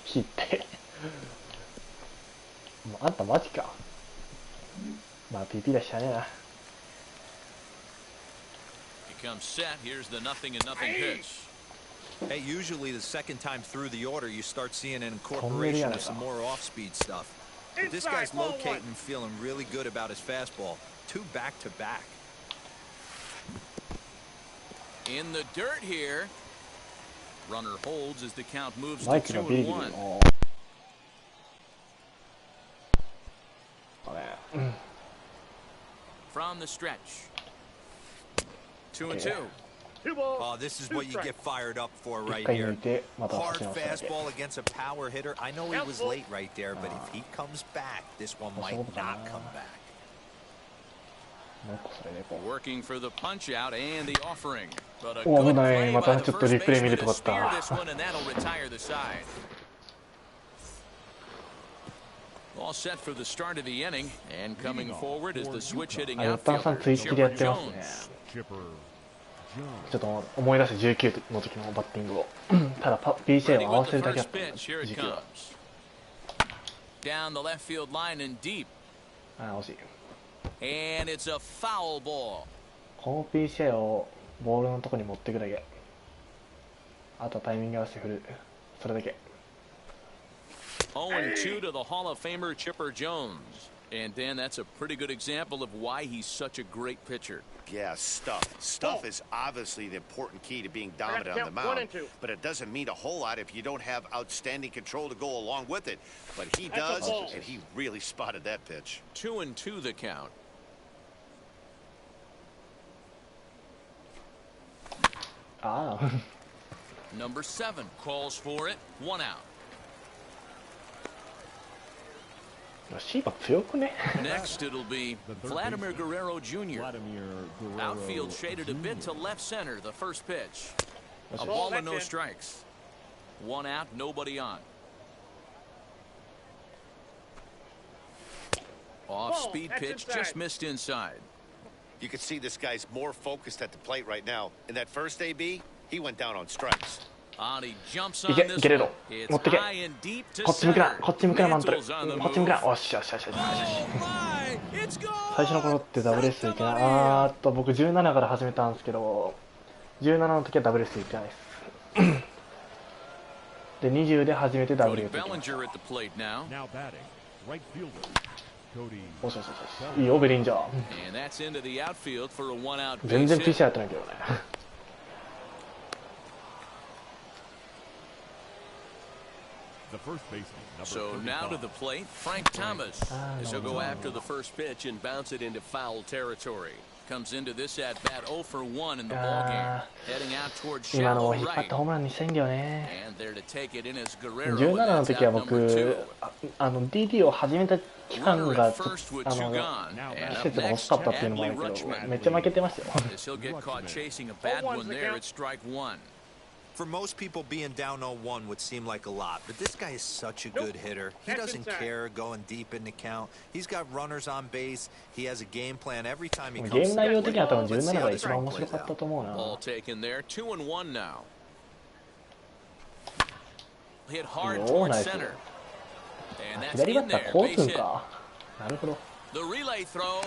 切ってもうあんたマジかまあ PP だしゃねえなComes set. Here's the 0-0 pitch. Hey, usually the second time through the order, you start seeing an incorporation of some more off-speed stuff. But this guy's locating and feeling really good about his fastball. 2 back-to-back. In the dirt here. Runner holds as the count moves to マイクがビリビリ 2-1. From the stretch. 2-2. Oh, this is what you get fired up for right here. Hard fastball against a power hitter. I know he was late right there, but if he comes back, this one might not come back. Working for the punch out and the offering. But a お good 危ない play ま by た the ちょっと first リプレイ見 baseman るとこ to だっ spear this た one, and that'll retire the side. All set for the start of the inning, and coming forward is the switch-hitting あ、タンさん outfielder, ツイッチでやって Chipper ますね Jones. ちょっと思い出して19の時のバッティングをただ PCA を合わせるだけだった Here it 時期は comes. Down the left field line and deep. あ惜しい And it's a foul ball. この PCA をボールのとこに持っていくだけあとはタイミング合わせて振るそれだけ 0-2 to the Hall of Famer Chipper Jones. And Dan, that's a pretty good example of why he's such a great pitcher. Yeah, stuff. Stuff is obviously the important key to being dominant on the mound. But it doesn't mean a whole lot if you don't have outstanding control to go along with it. But he does, and he really spotted that pitch. 2-2 the count. Number 7 calls for it. 1 out. シーバ強くね Next, it'll be Vladimir Guerrero Jr. Outfield shaded a bit to left center. The first pitch. A ball and no strikes. 1 out, nobody on. Off-speed pitch, just missed inside. You can see this guy's more focused at the plate right now. In that first AB, he went down on strikes. He jumps い on け this ゲレロ one. It's 持ってけ high and deep to こっち向くな center. こっち向くなマントル Mantle's on the こっち向くな move. おっしゃよしよしよしよし Oh my! It's gone! 最初の頃ってダブル S いけない僕17から始めたんですけど17の時はダブル S いけないですで20で初めてダブル Cody S いけました Bellinger at the plate now. Now batting, right fielder, Cody. おしよしよしいいよベリンジャー And that's into the outfield for a 1-out 全 base 然 hit. PC やってないけどね The first baseman, number So 35. now to the plate, Frank Thomas. As he'll go after the first pitch and bounce it into foul territory. Comes into this at bat 0 for 1 in the ballgame. Heading out towards 今の shallow を引っ張っ right. てホームランにしたいんだよね And there to take it in is Guerrero. 17 And の that's 時は out 僕 number 2. DD を始めた期間 Runner が at first with 2 gone. And 季 up 節が惜し next, かったっていうのもあ Adley るけど Rutschman. めっちゃ負けてましたよ As he'll get caught chasing a bad one there, it's strike 1. For most people, being down 0-1 would seem like a lot, but this guy is such a good hitter. He doesn't care going deep in the count. He's got runners on base. He has a game plan every time he comes. ゲーム内容的には多分17が一番面白かったと思うな。 Ball taken there, 2-1 now. Hit hard towards center. And that's 左バ in ッタ there. ーこう Base すん hit. か。なるほど。 The relay throw.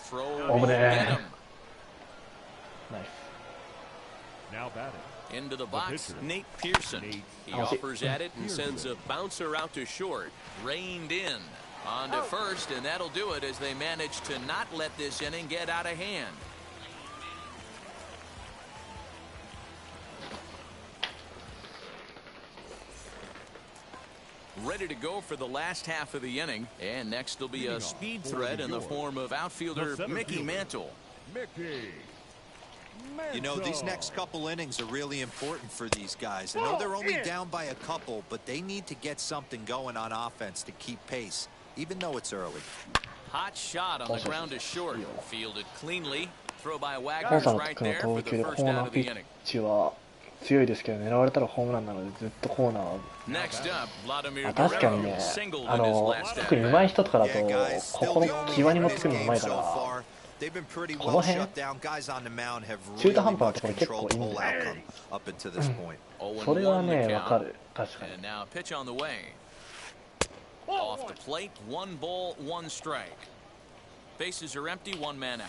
Throw 危 won't ね get え。 him. ナイス。 Now batting. Into the box, Nate Pearson. He offers at it and sends a bouncer out to short. Reined in. On to first, and that'll do it as they manage to not let this inning get out of hand. Ready to go for the last half of the inning, and next will be a speed threat in the form of outfielder Mickey Mantle. Mickey. You know, these next couple innings are really important for these guys. I know they're only down by a couple, but they need to get something going on offense to keep pace, even though it's early. Hot shot on the ground to short. Fielded cleanly. Throw by コン Wagner's サの right 時の there 投 for 球 the で first コーナ out ー of ピ the ッ inning. チは強いですけど、狙われたらホームランなのでずっとコーナーを。 Next up, Vladimir 確かに Guerrero ね、 singled in his last 特に at 上手い bat. 人とかだと Yeah, guys, こ still こ the の only 際に hit 持 in ってく this るのうま game いか so ら。 far. They've been pretty この well 辺 shut down. Guys on the mound have 中 really 途半端な much ところ結構 controlled いい the ん whole だよ。 outcome up until this point. それは 0-1 the ね、わか count. る。確かに。 And now a pitch on the way. Off the plate, 1 ball, 1 strike. Bases are empty, 1 man out.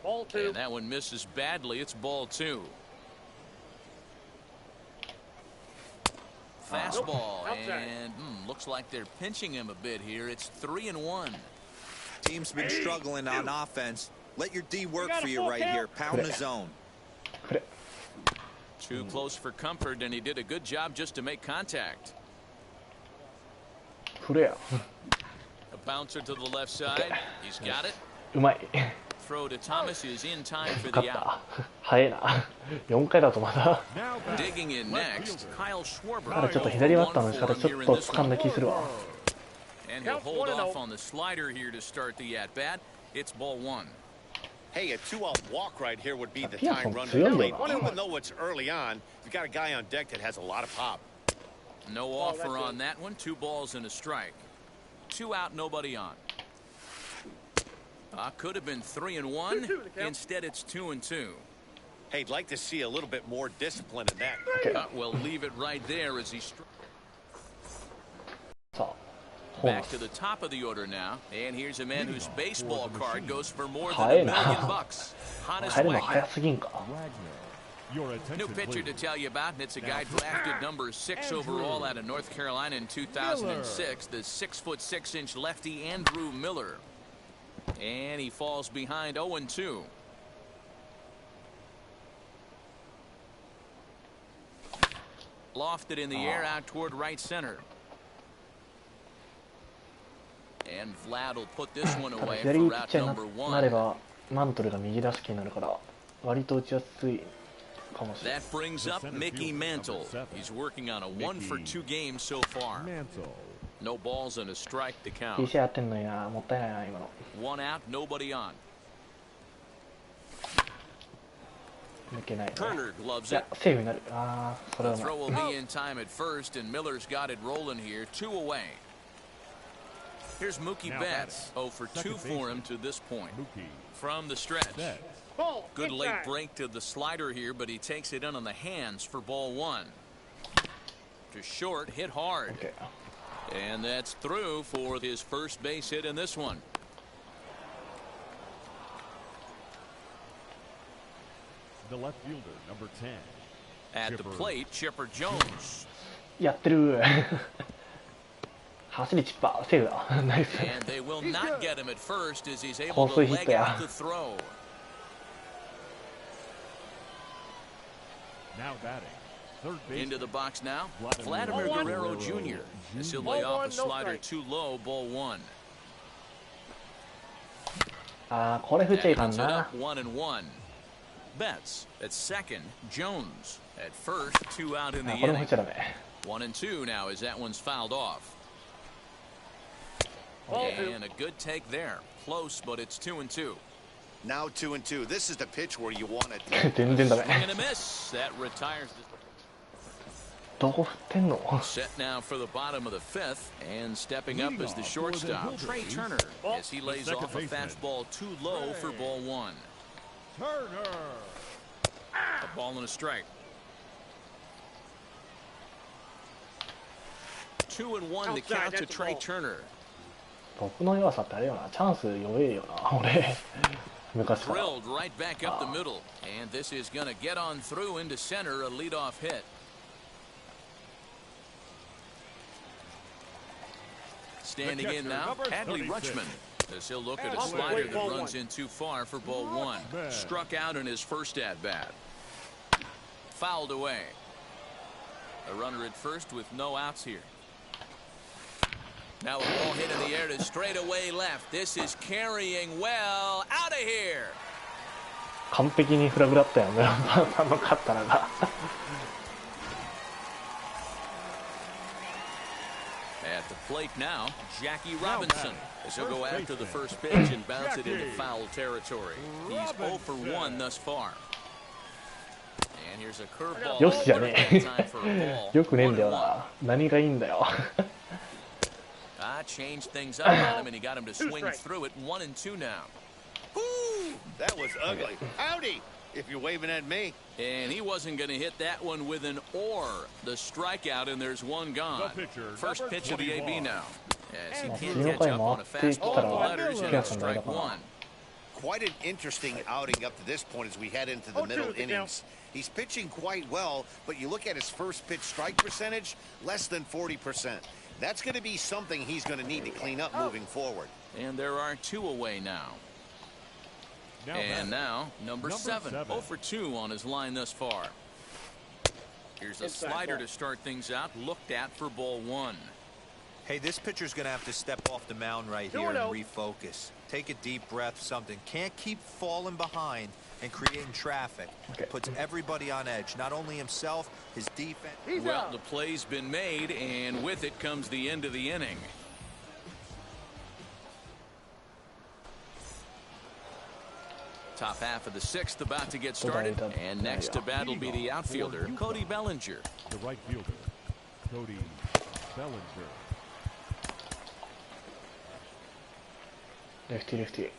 Ball 2. And that one misses badly. It's ball 2. Fastball, and looks like they're pinching him a bit here. It's 3-1. Team's been struggling on offense. Let your D work for you right here. Pound the zone. くれ。 Too close for comfort, and he did a good job just to make contact. くれや。 A bouncer to the left side. He's got it. うまい。 Throw to Thomas is in time for 勝 the っ out. た。早いな。4回だとまだ。 Now batting. Digging in next, Kyle Schwarber. まだちょっと左バッターの仕方ちょっと掴んだ気するわ。 And he'll hold off on the slider here to start the at-bat. It's ball 1. Hey, a 2-out walk right here would be the Pearson time run to強いよplay. な。 Even though it's early on, you've got a guy on deck that has a lot of pop. No offer on that one. 2 balls and a strike. 2 out, nobody on. Could have been 3-1. Instead, it's 2-2. Hey, I'd like to see a little bit more discipline in that. We'll leave it right there as he さあ、ホーム back to the top of the order now. And here's a man whose baseball card goes for more than Hi, $1 million bucks. Honest 帰るの Wagner. 早すぎんか。 Wagner. Your New attention, pitcher to please. tell you about, and it's a guy drafted number 6 overall out of North Carolina in 2006. The 6'6" lefty Andrew Miller. And he falls behind 0-2. Lofted in the air out toward right center. And Vlad will put this one ただ away 左 for ピッ route チャー number になれ 1. ばマントルが右打席になるから割と打ちやすいかもしれない。 That brings up Mickey Mantle. He's working on a 1-for-2 game so far. Mantle. No balls and a strike to いい count. 試合やってんのにな。もったいないな今の。 1 out, nobody on. 抜けない、ね。 Turner gloves いや it. セーフになる。ああ、それは The うまい。 throw will be in time at first, and Miller's got it rolling here. 2 away. Here's Mookie Now Betts. batting. 0 for 2 Second for him baseman. to this point. Mookie. From the stretch. Betts. Ball. Good late inside. break to the slider here, but he takes it in on the hands for ball 1. To short, hit hard. OK。 And that's through for his first base hit in this one. The left fielder, number 10. At the Chipper. plate, Chipper Jones. やってる。走りチッパーセーフだ。ナイス。 And they will not get him at first as he's able 放 to 水ヒッ leg トや。 out the throw. Now batting. Third base. Into the box now, Vladimir Vladimir Guerrero Guerrero Jr. As he'll Ball lay off one, a no slider strike. too low, ball 1. ああ、これ振っちゃいかん Evans it な up 1-1. Betts at second, Jones at first, 2 out in the あこれも振 inning. っちゃダメ。 1-2 now as that one's fouled off. Ball 2. And a good take there. Close, but it's 2-2. Now 2-2. This is the pitch where you want it. 全然ダメ。 Swing and a miss. That retires. どこ振ってんの？ Set now for the bottom of the fifth, and stepping up is the shortstop, Trey Turner, as he lays off a fastball too low for ball one. Turner. A ball and a strike. 2-1 to count to Trey Turner. 僕の弱さってあれよな、チャンス弱えよな、俺。昔から。 Drilled right back up the middle, and this is going to get on through into center, a leadoff hit. Standing in now, Adley Rutschman, as he'll look at a slider that runs in too far for ball one. Struck out in his first at-bat. Fouled away. A runner at first with no outs here. Now a ball hit in the air to straightaway left. This is carrying well. Out of here. 完璧にフラグだったよ、村田さんの勝ったのが。At the plate now, Jackie Robinson, as he'll go after the first pitch and bounce it into foul territory. He's 0 for 1 thus far. And here's a curveball. よしじゃねえ。よくねえんだよな。何がいいんだよ。Changed things up on him, and he got him to swing through it. 1-2 now. Ooh, that was ugly. Howdy, if you're waving at me. And he wasn't going to hit that one with an or. The strikeout, and there's one gone. First pitch of the AB now. As he can't catch up on a fastball with the letters, and it's strike one. Quite an interesting outing up to this point as we head into the middle innings. He's pitching quite well, but you look at his first pitch strike percentage, less than 40%. That's going to be something he's going to need to clean up moving forward. And there are two away now. And now, number 7, 0 for 2 on his line thus far. Here's a slider to start things out, looked at for ball one. Hey, this pitcher's going to have to step off the mound right here and refocus. Take a deep breath, something. Can't keep falling behind and creating traffic. Puts everybody on edge, not only himself, his defense. Well, the play's been made, and with it comes the end of the inning. Top half of the sixth about to get started, and next to bat will be the outfielder, Cody Bellinger. The right fielder, Cody Bellinger. Lefty, lefty.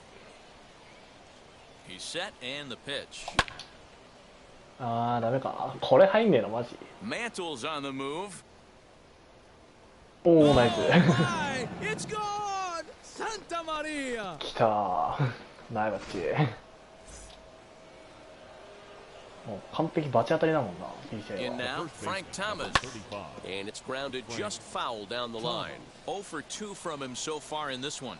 He's set, and the pitch. あー、ダメか。これ入んねえの、マジ。 Mantle's on the move. おー、ナイス。 It's gone! Santa Maria! 来たー。ナイバッチ。もう完璧バチ当たりだもんな、PJ In は。 now, Frank Thomas. And it's grounded just foul down the line. 0 for 2 from him so far in this one.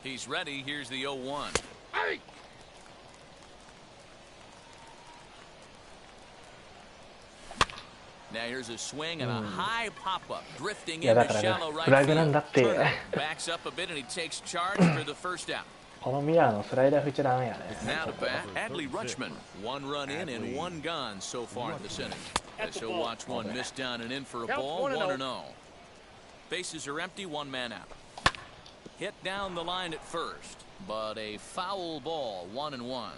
He's ready. Here's the 0-1. Hey! Now here's a swing and a high pop-up, drifting into shallow right field. Backs up a bit and he takes charge for the first out. このミラーのスライダー振っちゃダメやね。 Now to bat, Adley Rutschman. 1 run in and 1 gone so far in this inning. As he'll watch one miss down and in for a ball, 1-0. Bases are empty, 1 man out. Hit down the line at first, but a foul ball, 1-1.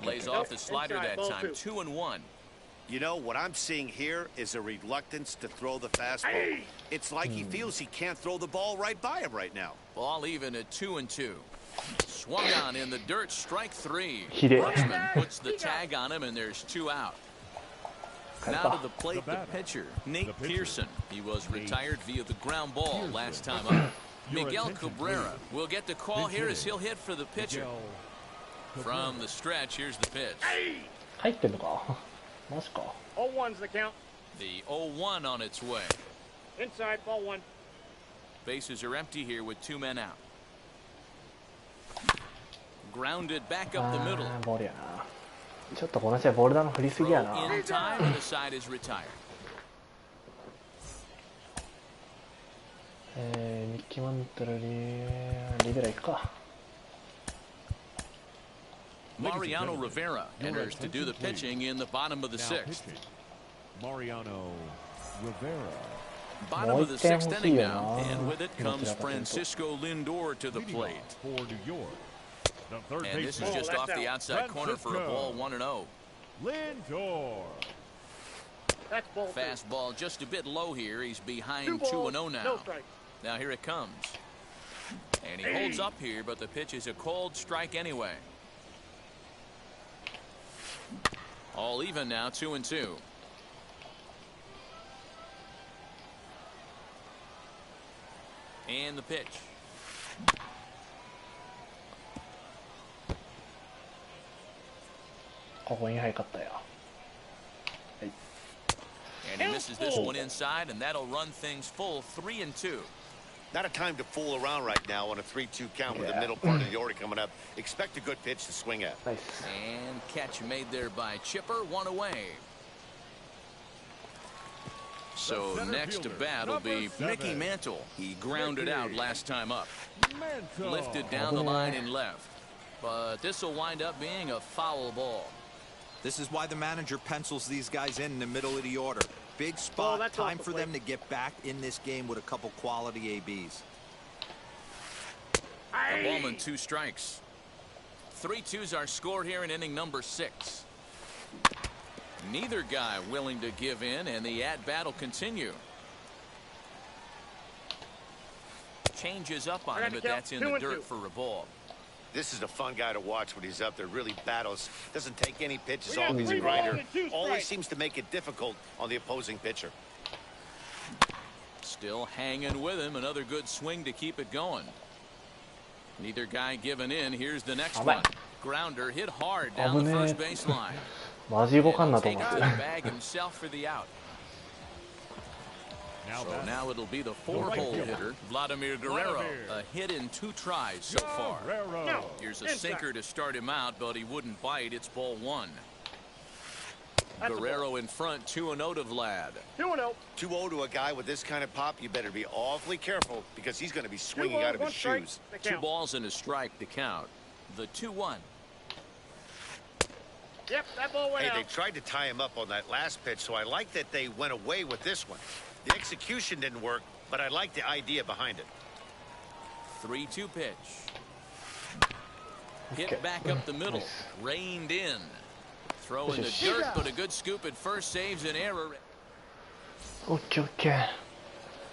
Lays off the slider that time, 2-1. You know, what I'm seeing here is a reluctance to throw the fastball. It's like he feels he can't throw the ball right by him right now. Ball even at 2-2. Swung on in the dirt, strike 3. ひでえ。 Rutschman puts the tag on him, and there's 2 out. Now to the plate, the pitcher, Nate Pearson. He was retired via the ground ball last time up. Miguel Cabrera will get the call here as he'll hit for the pitcher. From the stretch, here's the pitch. 入ってんのか。マジか。 0-1's the count. The 0-1 on its way. Inside, ball 1. Bases are empty here with 2 men out. Grounded back up the middle. ボールやな。ちょっとこの試合ボール球振りすぎやな。 In time, and the side is retired. ミッキーマントルリベラ行くか。 Mariano Rivera enters to do the pitching in the bottom of the 6th. Mariano Rivera. Bottom of the 6th inning now, and with it comes Francisco Lindor to the plate. For New York. The third And this is baseman. just off the outside corner for a ball, 1-0. Lindor. That's ball 2. Fastball just a bit low here. He's behind 2 balls, 2-0 now. no strikes. Now here it comes. And he holds up here, but the pitch is a cold strike anyway. All even now, 2-2. And the pitch. And he misses this one inside, and that'll run things full 3-2. Not a time to fool around right now on a 3-2 count with the middle part of the order coming up. Expect a good pitch to swing at. Nice. And catch made there by Chipper, 1 away. So next to bat will be Mickey Mantle. He grounded out last time up. Lifted down the line and left. But this will wind up being a foul ball. This is why the manager pencils these guys in the middle of the order. Big spot, time for them to get back in this game with a couple quality ABs. A ball and 2 strikes. 3-2's our score here in inning number 6. Neither guy willing to give in, and the at-bat will continue. Changes up on him, but that's in the dirt for a ball. This is a fun guy to watch when he's up there. Really battles. Doesn't take any pitches off. He's a grinder. Always seems to make it difficult on the opposing pitcher. Still hanging with him. Another good swing to keep it going. Neither guy giving in. Here's the next one. Grounder hit hard down the first baseline. マジ動かんなと思って bag himself for the out. So now it'll be the 4-hole hitter, Vladimir Guerrero. A hit in 2 tries so far. Here's a sinker to start him out, but he wouldn't bite. It's ball 1. Guerrero in front, 2-0 to Vlad. 2-0. 2-0 to a guy with this kind of pop. You better be awfully careful because he's going to be swinging out of his shoes. 2 balls and a strike to count. The 2-1. Yep, that ball went out. They tried to tie him up on that last pitch, so I like that they went away with this one. The execution didn't work, but I like the idea behind it. 3-2 pitch. Hit back up the middle. Reined in. Throw in the dirt, but a good scoop at first saves an error. Okay.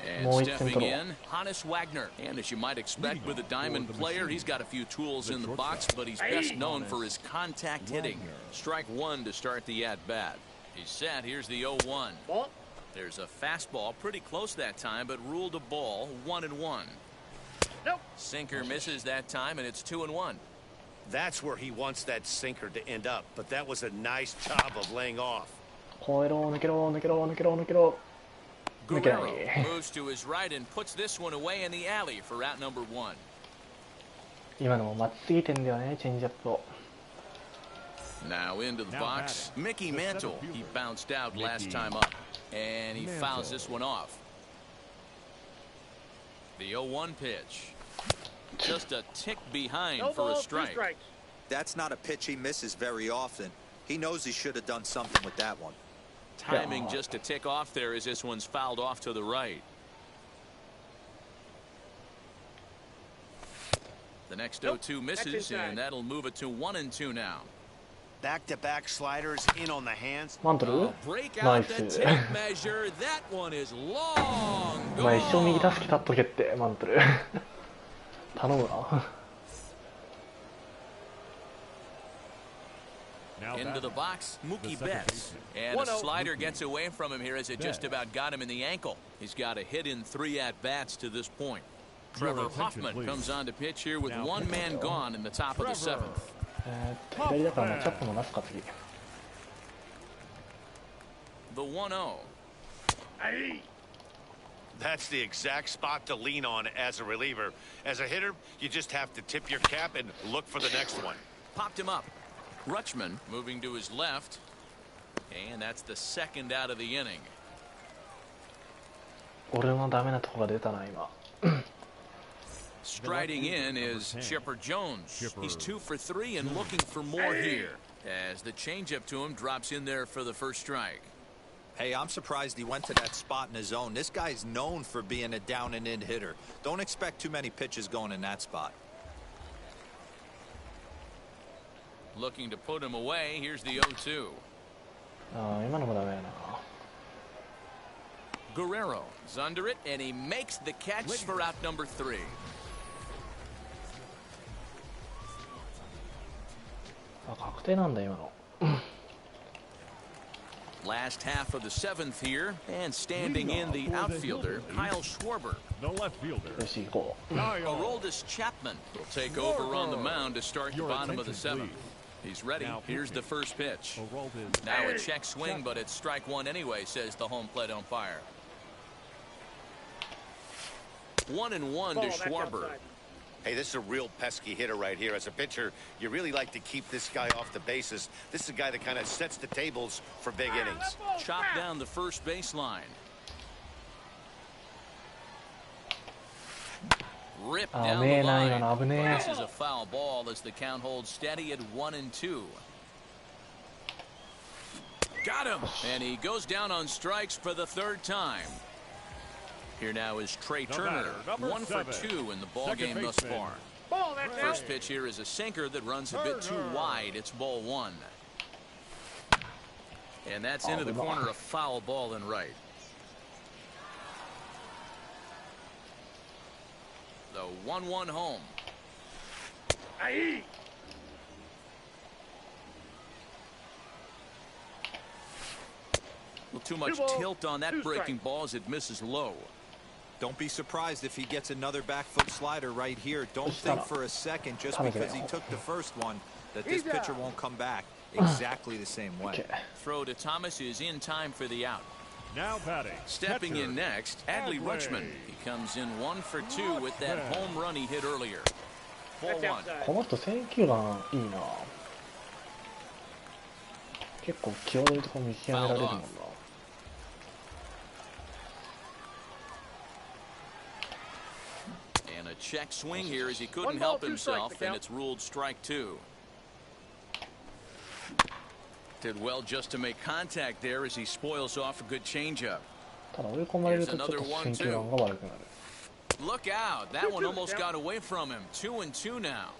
And stepping in, Hannes Wagner. And as you might expect with a diamond player, he's got a few tools in the box, but he's best known for his contact hitting. Strike 1 to start the at-bat. He's set. Here's the 0-1. There's a fastball pretty close that time, but ruled a ball. 1-1. Nope. Sinker misses that time, and it's 2-1. That's where he wants that sinker to end up, but that was a nice job of laying off. Guerrero moves to his right and puts this one away in the alley for out number 1. 今のも待ちすぎてんだよね、チェンジアップを。 Now into the box, Mickey Mantle. He bounced out last time up, and he fouls this one off. The 0-1 pitch. Just a tick behind for a strike. That's not a pitch he misses very often. He knows he should have done something with that one. Timing just a tick off there as this one's fouled off to the right. The next 0-2 misses, and that'll move it to 1-2 now. Back-to-back sliders in on the hands. マントル Break ナイ out ス the tape measure. That one is long お前一生右 gone. 助け立っとけってマントル頼むな Into the box, Mookie Betts. And a slider gets away from him here as it just about got him in the ankle. He's got a hit in 3 at-bats to this point. Trevor Hoffman comes on to pitch here with 1 man gone in the top of the 7th. 左だからもうチャップも出すか次 The 1-0. That's the exact spot to lean on as a reliever. As a hitter, you just have to tip your cap and look for the next one. Popped him up. Rutschman moving to his left. And that's the 2nd out of the inning. 俺のダメなとこが出たな今 Striding in is Chipper Jones. He's 2 for 3 and looking for more here. As the changeup to him drops in there for the first strike. Hey, I'm surprised he went to that spot in his zone. This guy's known for being a down and in hitter. Don't expect too many pitches going in that spot. Looking to put him away. Here's the 0-2. ああ、今のもダメやな。Guerrero is under it, and he makes the catch for out number 3. あ、確定なんだ今の。Last half of the 7th here, and standing in the outfielder, Kyle Schwarber. The left fielder. よし、行こう。 Aroldis Chapman will take over on the mound to start the bottom of the 7th. He's ready. Here's the first pitch. Now a check swing, but it's strike one anyway, says the home plate umpire. 1-1 to Schwarber. Hey, this is a real pesky hitter right here. As a pitcher, you really like to keep this guy off the bases. This is a guy that kind of sets the tables for big innings. Chop down the first baseline. Ripped down the line. This is a foul ball as the count holds steady at 1-2. Got him, and he goes down on strikes for the 3rd time. Here now is Trey Turner, 1 for 2 in the ball game thus far. First pitch here is a sinker that runs a bit too wide. It's ball 1. And that's into the corner, a foul ball and right. The 1-1 home. Well, too much tilt on that breaking ball as it misses low. Don't be surprised if he gets another back foot slider right here. Don't think for a second, just because he took the first one, that this pitcher won't come back exactly the same way. Throw to Thomas is in time for the out. Now batting. Stepping in next, Adley Rutschman. He comes in 1 for 2 with that home run he hit earlier. Ball 1. この人選球眼いいな。結構際どいところ見極められるもんな。And a check swing here as he couldn't help himself, and it's ruled strike 2. Did well just to make contact there as he spoils off a good changeup. ただ追い込まれるとちょっと選球眼が悪くなる。Look out! That one almost got away from him. 2-2 now.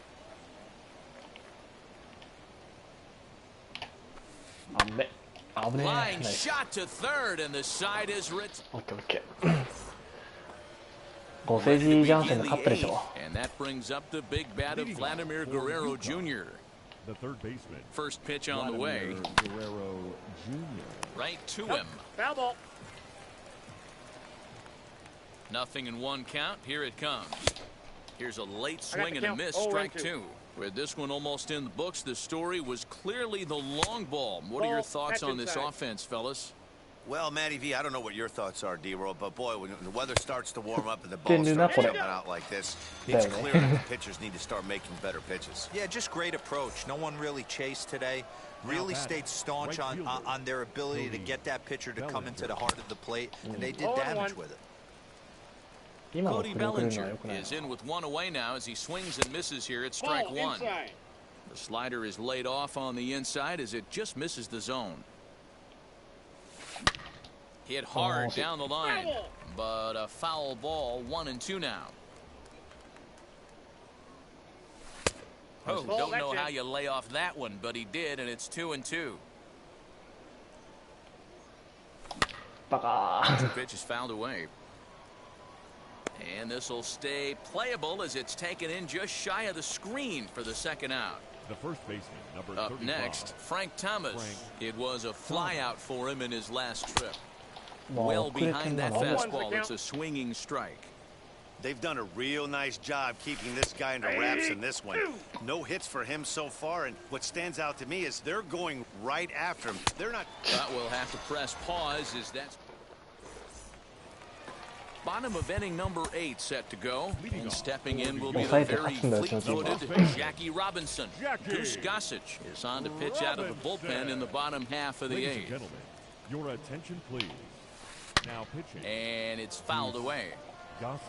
危ね。危ね。 Line shot to third, and the side is written. オッケーオッケー。ご成人ジャンセンのカップでしょ。 And that brings up the big bat of Vladimir Guerrero Jr. The third baseman. First pitch on the way. Guerrero Jr. Right to him. Foul ball. 0-1 count. Here it comes. Here's a late swing and a miss. Strike 2. With this one almost in the books, the story was clearly the long ball. What are your thoughts on this offense, fellas? Well, Matty V, I don't know what your thoughts are, D-Roll, but boy, when the weather starts to warm up and the ball starts jumping out like this, it's clear that the pitchers need to start making better pitches. Yeah, just great approach. No one really chased today. Really stayed staunch on their ability to get that pitcher to come into the heart of the plate, and they did damage with it. Cody Bellinger is in with one away now as he swings and misses here at strike 1. The slider is laid off on the inside as it just misses the zone. Hit hard down the line, but a foul ball. 1-2 now. Oh, don't know how you lay off that one, but he did, and it's 2-2. The pitch is fouled away. And this will stay playable as it's taken in just shy of the screen for the second out. The first baseman, number Up 35. next, Frank Thomas. It was a flyout for him in his last trip. Well behind that fastball, it's a swinging strike. They've done a real nice job keeping this guy under wraps in this one. No hits for him so far, and what stands out to me is they're going right after him. They're not. But we'll have to press pause as that's bottom of inning number 8 set to go. And stepping in will be the very fleet-footed Jackie Robinson. Goose Gossage is on to pitch out of the bullpen in the bottom half of the 8th. Ladies and gentlemen, your attention please. Now pitching. And it's fouled away. Gossage.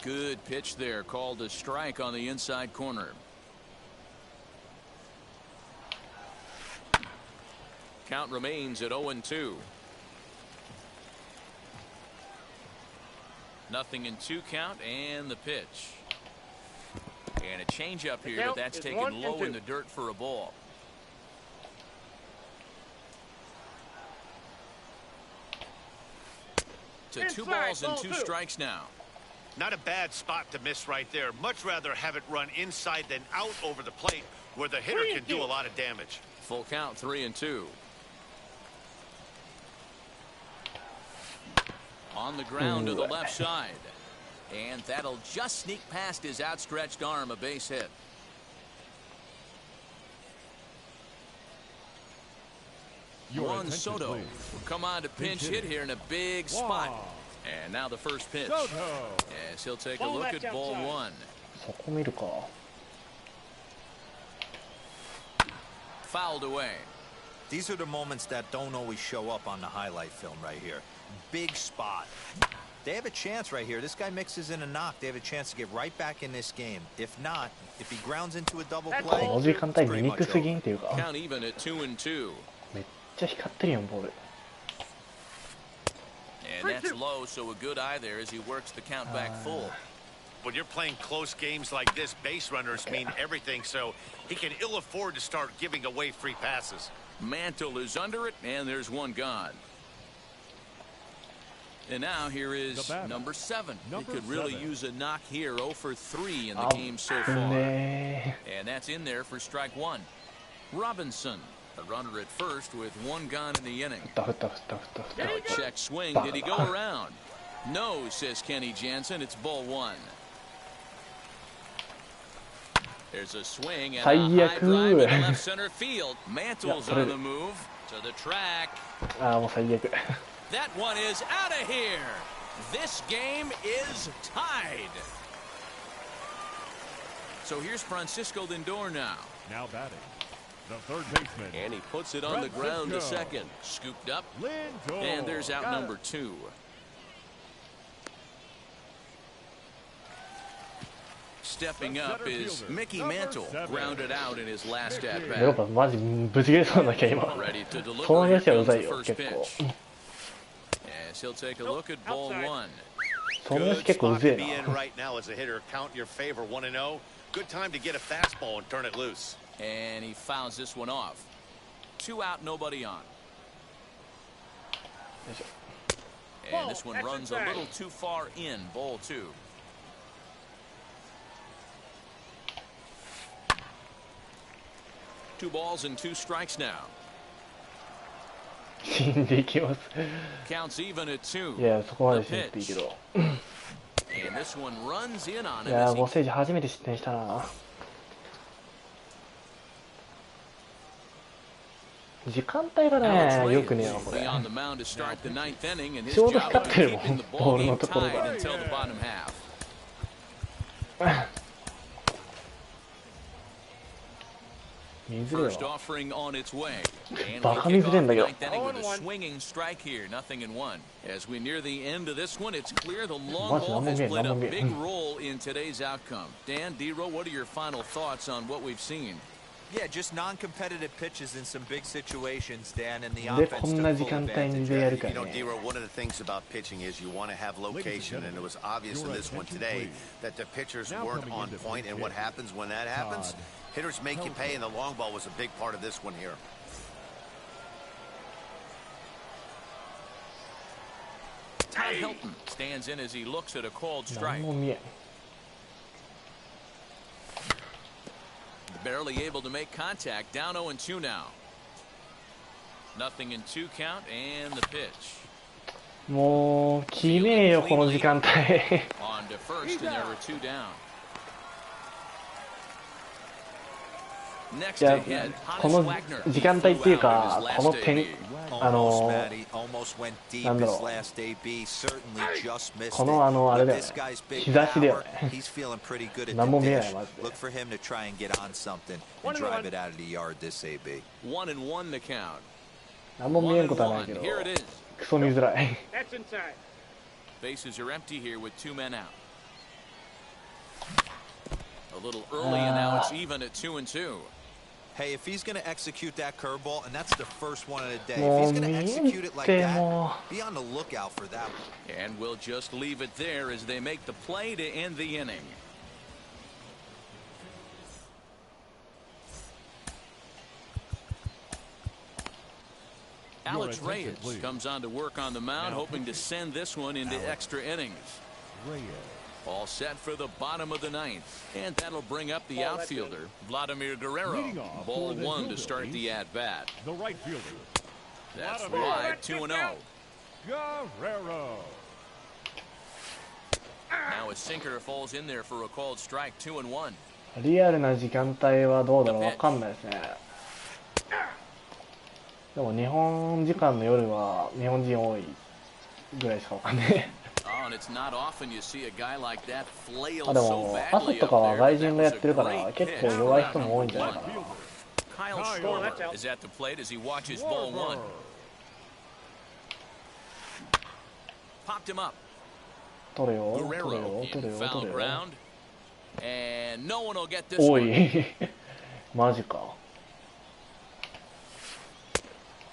Good pitch there, called a strike on the inside corner. Count remains at 0-2. 0-2 count, and the pitch. And a changeup here, but that's taken low in the dirt for a ball. To 2 balls and 2 strikes now. Not a bad spot to miss right there. Much rather have it run inside than out over the plate where the hitter can do a lot of damage. Full count, 3-2. On the ground to the left side. And that'll just sneak past his outstretched arm, a base hit. Juan Soto will come on to pinch hit here in a big spot. And now the first pitch. As he'll take a look at ball 1. そこ見るか。 Fouled away. These are the moments that don't always show up on the highlight film right here. Big spot. They have a chance right here. This guy mixes in a knock. They have a chance to get right back in this game. If not, if he grounds into a double play, この時間帯見にくすぎんっていうか。 Count even at 2-2. めっちゃ光ってるやんボール。 And that's low, so a good eye there as he works the count back full. When you're playing close games like this, base runners mean everything, so he can ill afford to start giving away free passes. Mantle is under it, and there's one gone. And now here is number 7. He could really use a knock here. 0 for 3 in the game so far. And that's in there for strike 1. Robinson, a runner at first with 1 gone in the inning. Check swing. Did he go around? No, says Kenny Jansen. It's ball 1. There's a swing and a high drive in left center field. Mantle's on the move to the track. That one is out of here. This game is tied. So here's Francisco Lindor now. Now batting, the third baseman. And he puts it on the ground to second. Scooped up. Lindor. And there's out number 2. Stepping up is Mickey Mantle, grounded out in his last at bat. やっぱマジぶち切れそうなきゃ今。 Ready to その deliver. Here 話はう comes ざい the よ first 結構。 pitch. As he'll take a look at ball 1. その話 Good 結構う spot ぜ to be え in な。 right now as a hitter. Count your favor 1-0. Good time to get a fastball and turn it loose. And he fouls this one off. 2 out, nobody on. And this one runs a little too far in, ball 2. Two balls and 2 strikes now. 死んでいきます。 Counts even at 2. いやそこまでしなくていいけど。 And this one runs in on い him や as ゴ he セージ初めて失点したな。時間帯がねよくねえなこれ。 on the mound to start the 9th inning, and his ちょうど job 光ってるも keeping ん the ボ ball ールの game ところ tied が。 until the bottom half. 水れ First は offering on its way. And バ we'll カ kick 水れん off だ the けど。 ninth inning with a swinging strike here. 0-1. As we near the end of this one, it's clear the long マジ ball 何も has 見えん played 何 a も見え big ん。 role in today's outcome. Dan, D-Row, what are your final thoughts on what we've seen? Yeah, just non-competitive pitches in some big situations, Dan, and the で offense こんな時 took 間 full 帯に advantage. でやるか You know, ね。 D-Row, one of the things about pitching is you want to have location, and it was obvious in this one today that the pitchers weren't on point, and what happens when that happens? Hitters make you pay, and the long ball was a big part of this one here. Todd Hilton stands in as he looks at a called 何 strike. も見えん。 Barely able to make contact. Down 0-2 now. 0-2 count and the pitch. もうきねえよこの時間帯。 On to first, and there were 2 down. Next いや ahead, この時間帯っていうかこの点 Almost, Matty. Almost went deep なんだ his ろう last AB. Certainly just missed このあれ it. だ But よ this ね guy's big 日差しだよ power, ね。 he's feeling pretty good at 何も the 見えな dish. いマジで。 Look for him to try and get on something and drive it out of the yard this AB. 1-1 the count. 何も見えんことはないけ 1-1. ど Here it is. クソ見づらい。 That's inside. Bases are empty here with 2 men out. A little early, and now it's even at 2-2. Hey, if he's going to execute that curveball, and that's the first one of the day, も if う he's 見 going to えんっ execute it like て that, も be on the lookout for that one. And we'll just leave it there as they make the play to end the inning. Alex Reyes comes on to work on the mound, hoping to send this one into extra innings. All set for the bottom of the ninth. And that'll bring up the outfielder, Vladimir Guerrero. Ball one to start the at-bat. The right fielder. That's wide, 2-0. Guerrero. Now a sinker falls in there for a called strike, 2-1. リアルな時間帯はどうだろう、わかんないですね。でも日本時間の夜は日本人多いぐらいしかわかんない。あ、でも朝とかは外人がやってるから結構弱い人も多いんじゃないかな。取れよ、取れよ、取れよ、取れよ。おいマジか。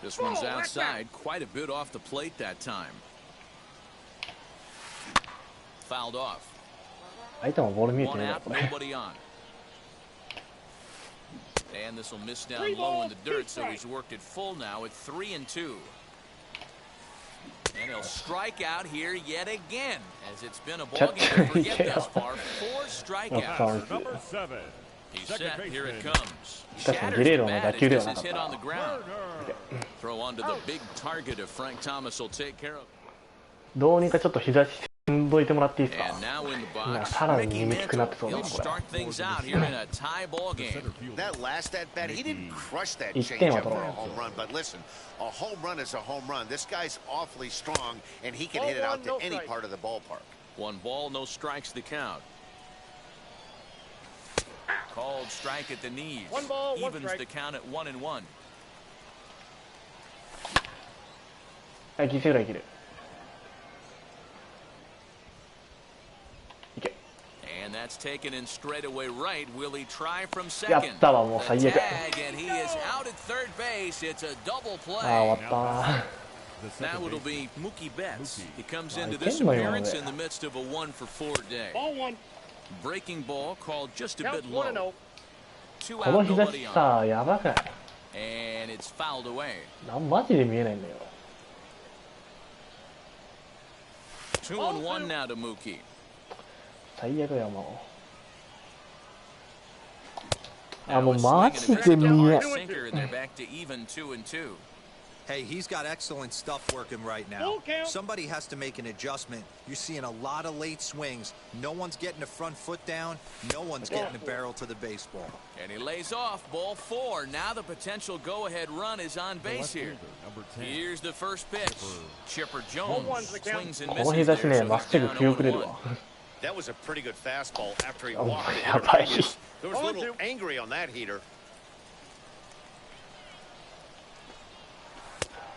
This one's outside, quite a bit off the plate that time. Fouled off. 相手もボール見えて One ねえな out, これ。 nobody on. And this will miss down low in the dirt, so he's worked it full now at 3-2. And he'll strike out here yet again, as it's been a ball game to forget thus far. 4 strikeouts. Number 7. He's set. Here it comes. 確かにゲレーロの打球ではなかっ Hit on the た。 ground. Throw onto the big target if Frank Thomas will take care of it. どうにかちょっと日差しどいてもらっていいですか。 And now in the なんか box, さらに Mickey 眠くなってそうだ Mantle. な He'll これ。 start things out here in a tie ball game. That last at bat, he didn't crush that 1点は changeup 取 for ろ a う。 home run. But listen, a home run is a home run. This guy's awfully strong, and he can hit it out to any part of the ballpark. 1 ball, no strikes the count. Called strike at the knees. 1 ball, 1 Evens strike. the count at 1-1. はい、犠牲フライいける。いけ。 And that's taken in straightaway right. Will he try from や second? ったわ、もう最 A 悪。 tag, and he is out at third base. It's a double ああ、終わ play. ったな。 Now it'll be Mookie Betts. He comes into I this can't believe appearance it. in the midst of a 1-for-4 day. Ball 1. Breaking ball called just a Count bit 1-0. low. 2この out, 日差 nobody し on. さ、やばくない？ And it's fouled away. マジで見えないんだよ。 2-1 now to Mookie. 最悪やもう。あ、もうマジで見えない。 Sinker, and they're back to even 2-2. Hey, he's got excellent stuff working right now. Full count. Somebody has to make an adjustment. You're seeing a lot of late swings. No one's getting the front foot down. No one's getting the barrel to the baseball. And he lays off, ball 4. Now the potential go-ahead run is on base here. Here's the first pitch. Chipper Jones swings and この日 misses 差し there, ね、 so まっ he's すぐ down 振り遅れる 0-1. わ。 That was a pretty good fastball after he Oh walked my the God. hitter. There was a little angry on that heater.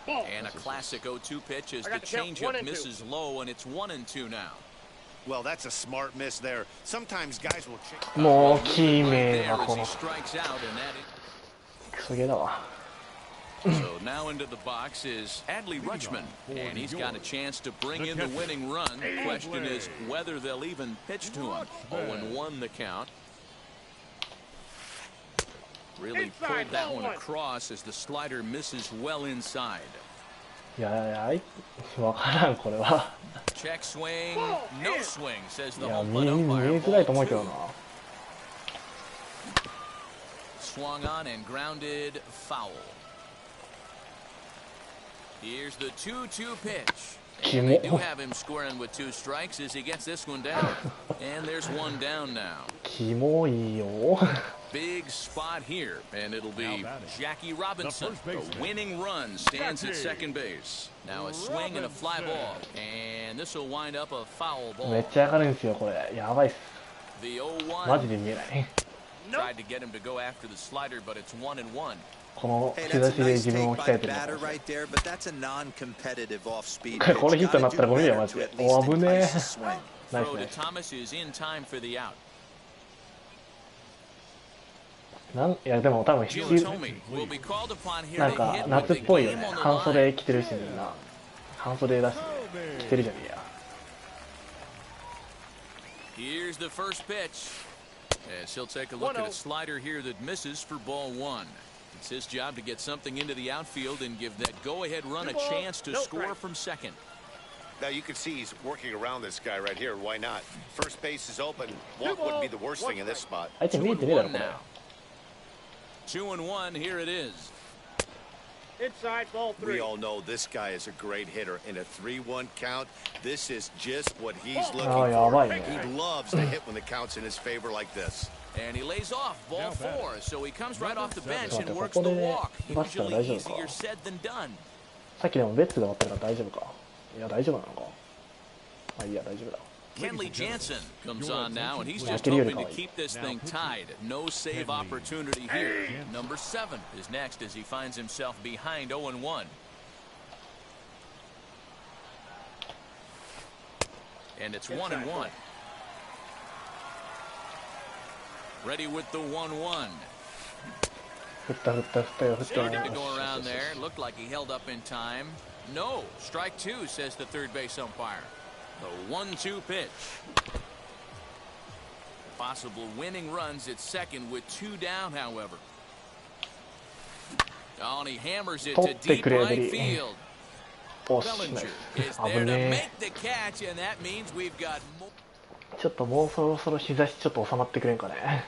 And a classic 0-2 pitch as the changeup misses low, and it's 1-2 now. Well, that's a smart miss there. Sometimes guys will change. もうキーメー There は as こ he の strikes out, and that is... クソゲーだわ。 So now into the box is Adley Rutschman, and he's got a chance to bring in the winning run. The question is whether they'll even pitch to him. 0-1 the count. Really pulled that one across as the slider misses well inside. いやいや、わからんこれは。 Check swing, no swing, says い the や、 home 見 plate え umpire. づらいと思う Ball けど 2. な。 Swung on and grounded foul. Here's the 2-2 pitch. And they do have him scoring with 2 strikes as he gets this one down. And there's 1 down now. キモいよ。 Big spot here, and it'll be Jackie Robinson. A winning run stands at second base. Now a swing and a fly ball, and this will wind up a foul めっ ball. ちゃ上がるんですよこれ。やばいっす。 The マ 0-1 ジで見えない。 tried to get him to go after the slider, but it's 1-1. この Hey, 日 that's 差 a しで nice 自分 take を by 鍛え the てるの batter かもしれない right there, but that's a non-competitive off-speed これヒットになったらゴミだよマ pitch. ジ Gotta で。 do better お to 危 at ね least え。 entice the swing. ナイス Throw ナ to イス。 Thomas is in time for the out. いやでも多分 Jim 7 Thome will be called upon here なん to か hit 夏 with っ the ぽいよ game ね。 on the 半 line. 袖着てるしみんな。半袖だし着てるじゃねえや。 Here's the first pitch. As he'll take a look at a slider here that misses for ball 1. It's his job to get something into the outfield and give that go-ahead run a chance to score from second. Now you can see he's working around this guy right here. Why not? First base is open. Walk wouldn't be the worst thing in this spot. 相手見えてねえだろこれ。 2-1, here it is. Inside ball We 3. all know this guy is a great hitter. In a 3-1 count, this is just what he's looking ああ、やばいね。 for. He loves to hit when the count's in his favor like this. And he lays off, ball 4. So he comes right off the bench and works ここ the で walk. バッター Usually 大丈夫か。 easier said than done. さっきでもベッツが終わったから大丈夫か。いや大丈夫なのか。まあいいや大丈夫だ。 Kenley Jansen comes on now, and he's just hoping to keep this thing tied. No save opportunity here. Number 7 is next as he finds himself behind 0-1. And it's 1-1. Ready with the 1-1. 振った振った振ったよ振ったよ。 Starting to go around there. Looked like he held up in time. No. Strike 2, says the third base umpire. The 1-2 pitch. Possible winning runs at second with 2 down, however. Oh, and he hammers it to deep right field. おし Bellinger is 危 there to ね make the catch, and that means we've got more. え。ちょっともうそろそろ日差しちょっと収まってくれんかね。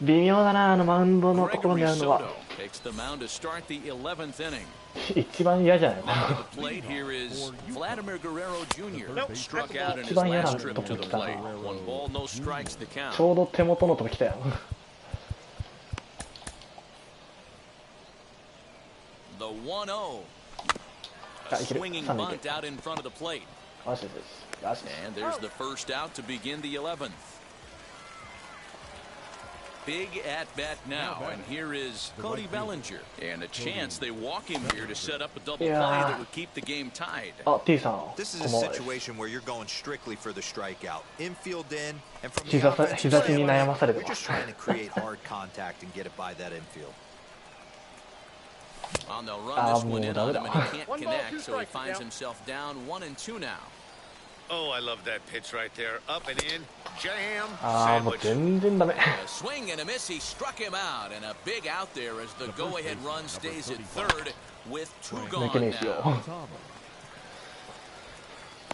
微妙だなあのマウンドのところに Gregory あるのは。 Soto takes the mound to start the 11th inning. 一番嫌じゃないか At な。 the plate here is Vladimir Guerrero Jr. Nope. Struck out in his Ichiban last yara trip to to the kita. plate. 1 ball, no strikes the count. ちょうど手元のとこ来たよ。 The 1-0. あ A いける。 swinging 三塁 bunt out in front of the plate. よしよしよし。よしよし。 And there's the first out to begin the 11th. Big at bat now, and here is Cody Bellinger. And a chance they walk him here to set up a double play that would keep the game tied. あ T さん。 This is こ a んばんはです。 situation where you're going strictly for the strikeout. Infield in, and from the 膝 offensive 膝地に悩まされ standpoint, て you're ま just す。 trying to create hard contact and get it by that infield. Oh, they'll run this one in on him, and he can't 1 ball, 2 connect, so he strikes finds now. himself down 1-2 now. Oh, I love that pitch right there. Up and in. Jam. ああもう Sandwich. 全然ダメ。 A swing and a miss, he struck him out, and a big out there as the go-ahead run stays at third with 2 抜けねえ gone ですよ。 now.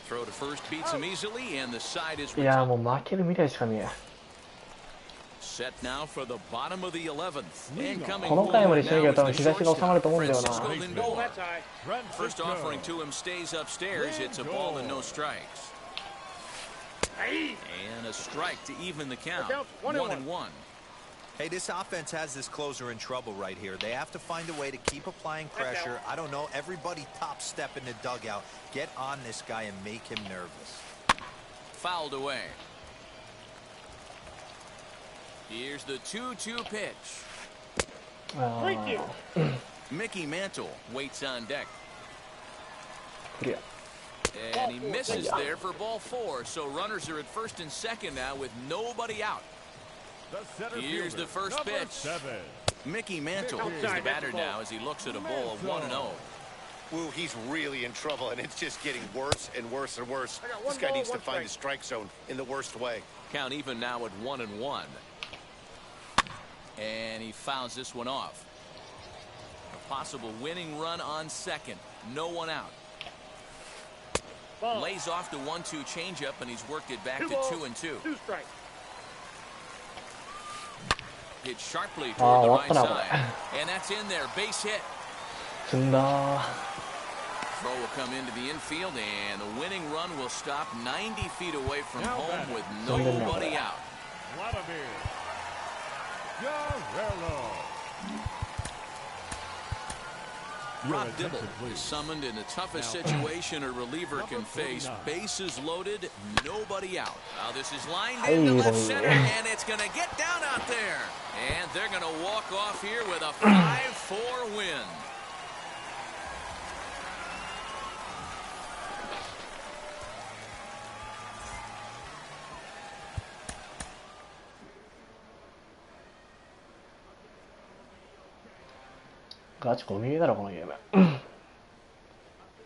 Throw to first beats him easily, and the side is いや retired. もう負ける未来しか見えん。 Set now for the bottom of the 11th. And coming この回まで forward しなきゃ now 多分 is 日 the 差しが収まると思うんだよ Francisco な。 Oh, Lindor. that's high. First offering to him stays upstairs. It's a ball and no strikes. And a strike to even the count. 1-1. Hey, this offense has this closer in trouble right here. They have to find a way to keep applying pressure. I don't know, everybody top step in the dugout. Get on this guy and make him nervous. Fouled away. Here's the 2-2 pitch. あ Thank you. あ Mickey Mantle waits on deck. クリア。 And he misses there for ball 4. So runners are at first and second now with nobody out. Here's the first pitch. Mickey Mantle is the batter now as he looks at a ball of 1-0. Woo, he's really in trouble, and it's just getting worse and worse and worse. I got 1 This guy ball, needs to 1 find the strike. strike zone in the worst way. Count even now at 1-1. And he fouls this one off. A possible winning run on second. No one out. Ball. Lays off the 1-2 changeup, and he's worked it back 2 to balls, 2-2. 2 strikes. Hit sharply Ah, toward the what right the hell? side. And that's in there. Base hit. 積んだ。 Throw will come into the infield, and the winning run will stop 90 feet away from home with nobody out. Vladimir Guerrero. Rob Dibble is summoned in the toughest situation a reliever can face. Bases loaded, nobody out. Now this is lined into left center, and it's going to get down out there. And they're going to walk off here with a 5-4 win. ガチコミだろこのゲーム。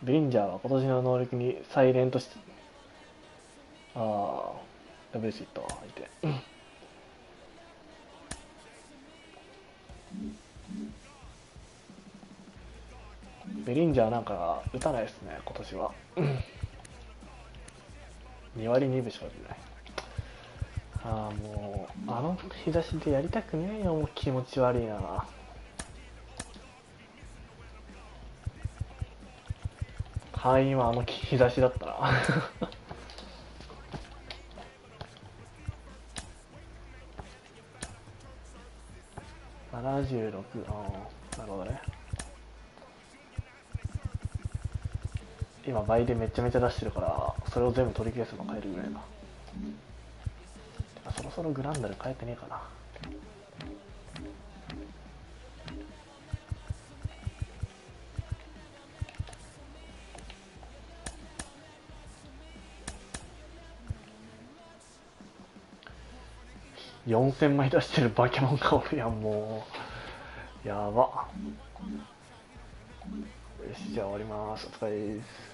ビンジャーは今年の能力にサイレントして、ああ、ダブルシット相手。ベリンジャーなんか打たないですね今年は。2割2分しか出ない。ああもうあの日差しでやりたくねえよ、もう気持ち悪いな。敗因はあの日差しだったな。76、ああなるほどね。今倍でめちゃめちゃ出してるからそれを全部取り消すの変えるぐらいな。そろそろグランダル変えてねえかな。4000枚出してるバケモンがおるやん、もうやば。よし、じゃあ終わります。お疲れです。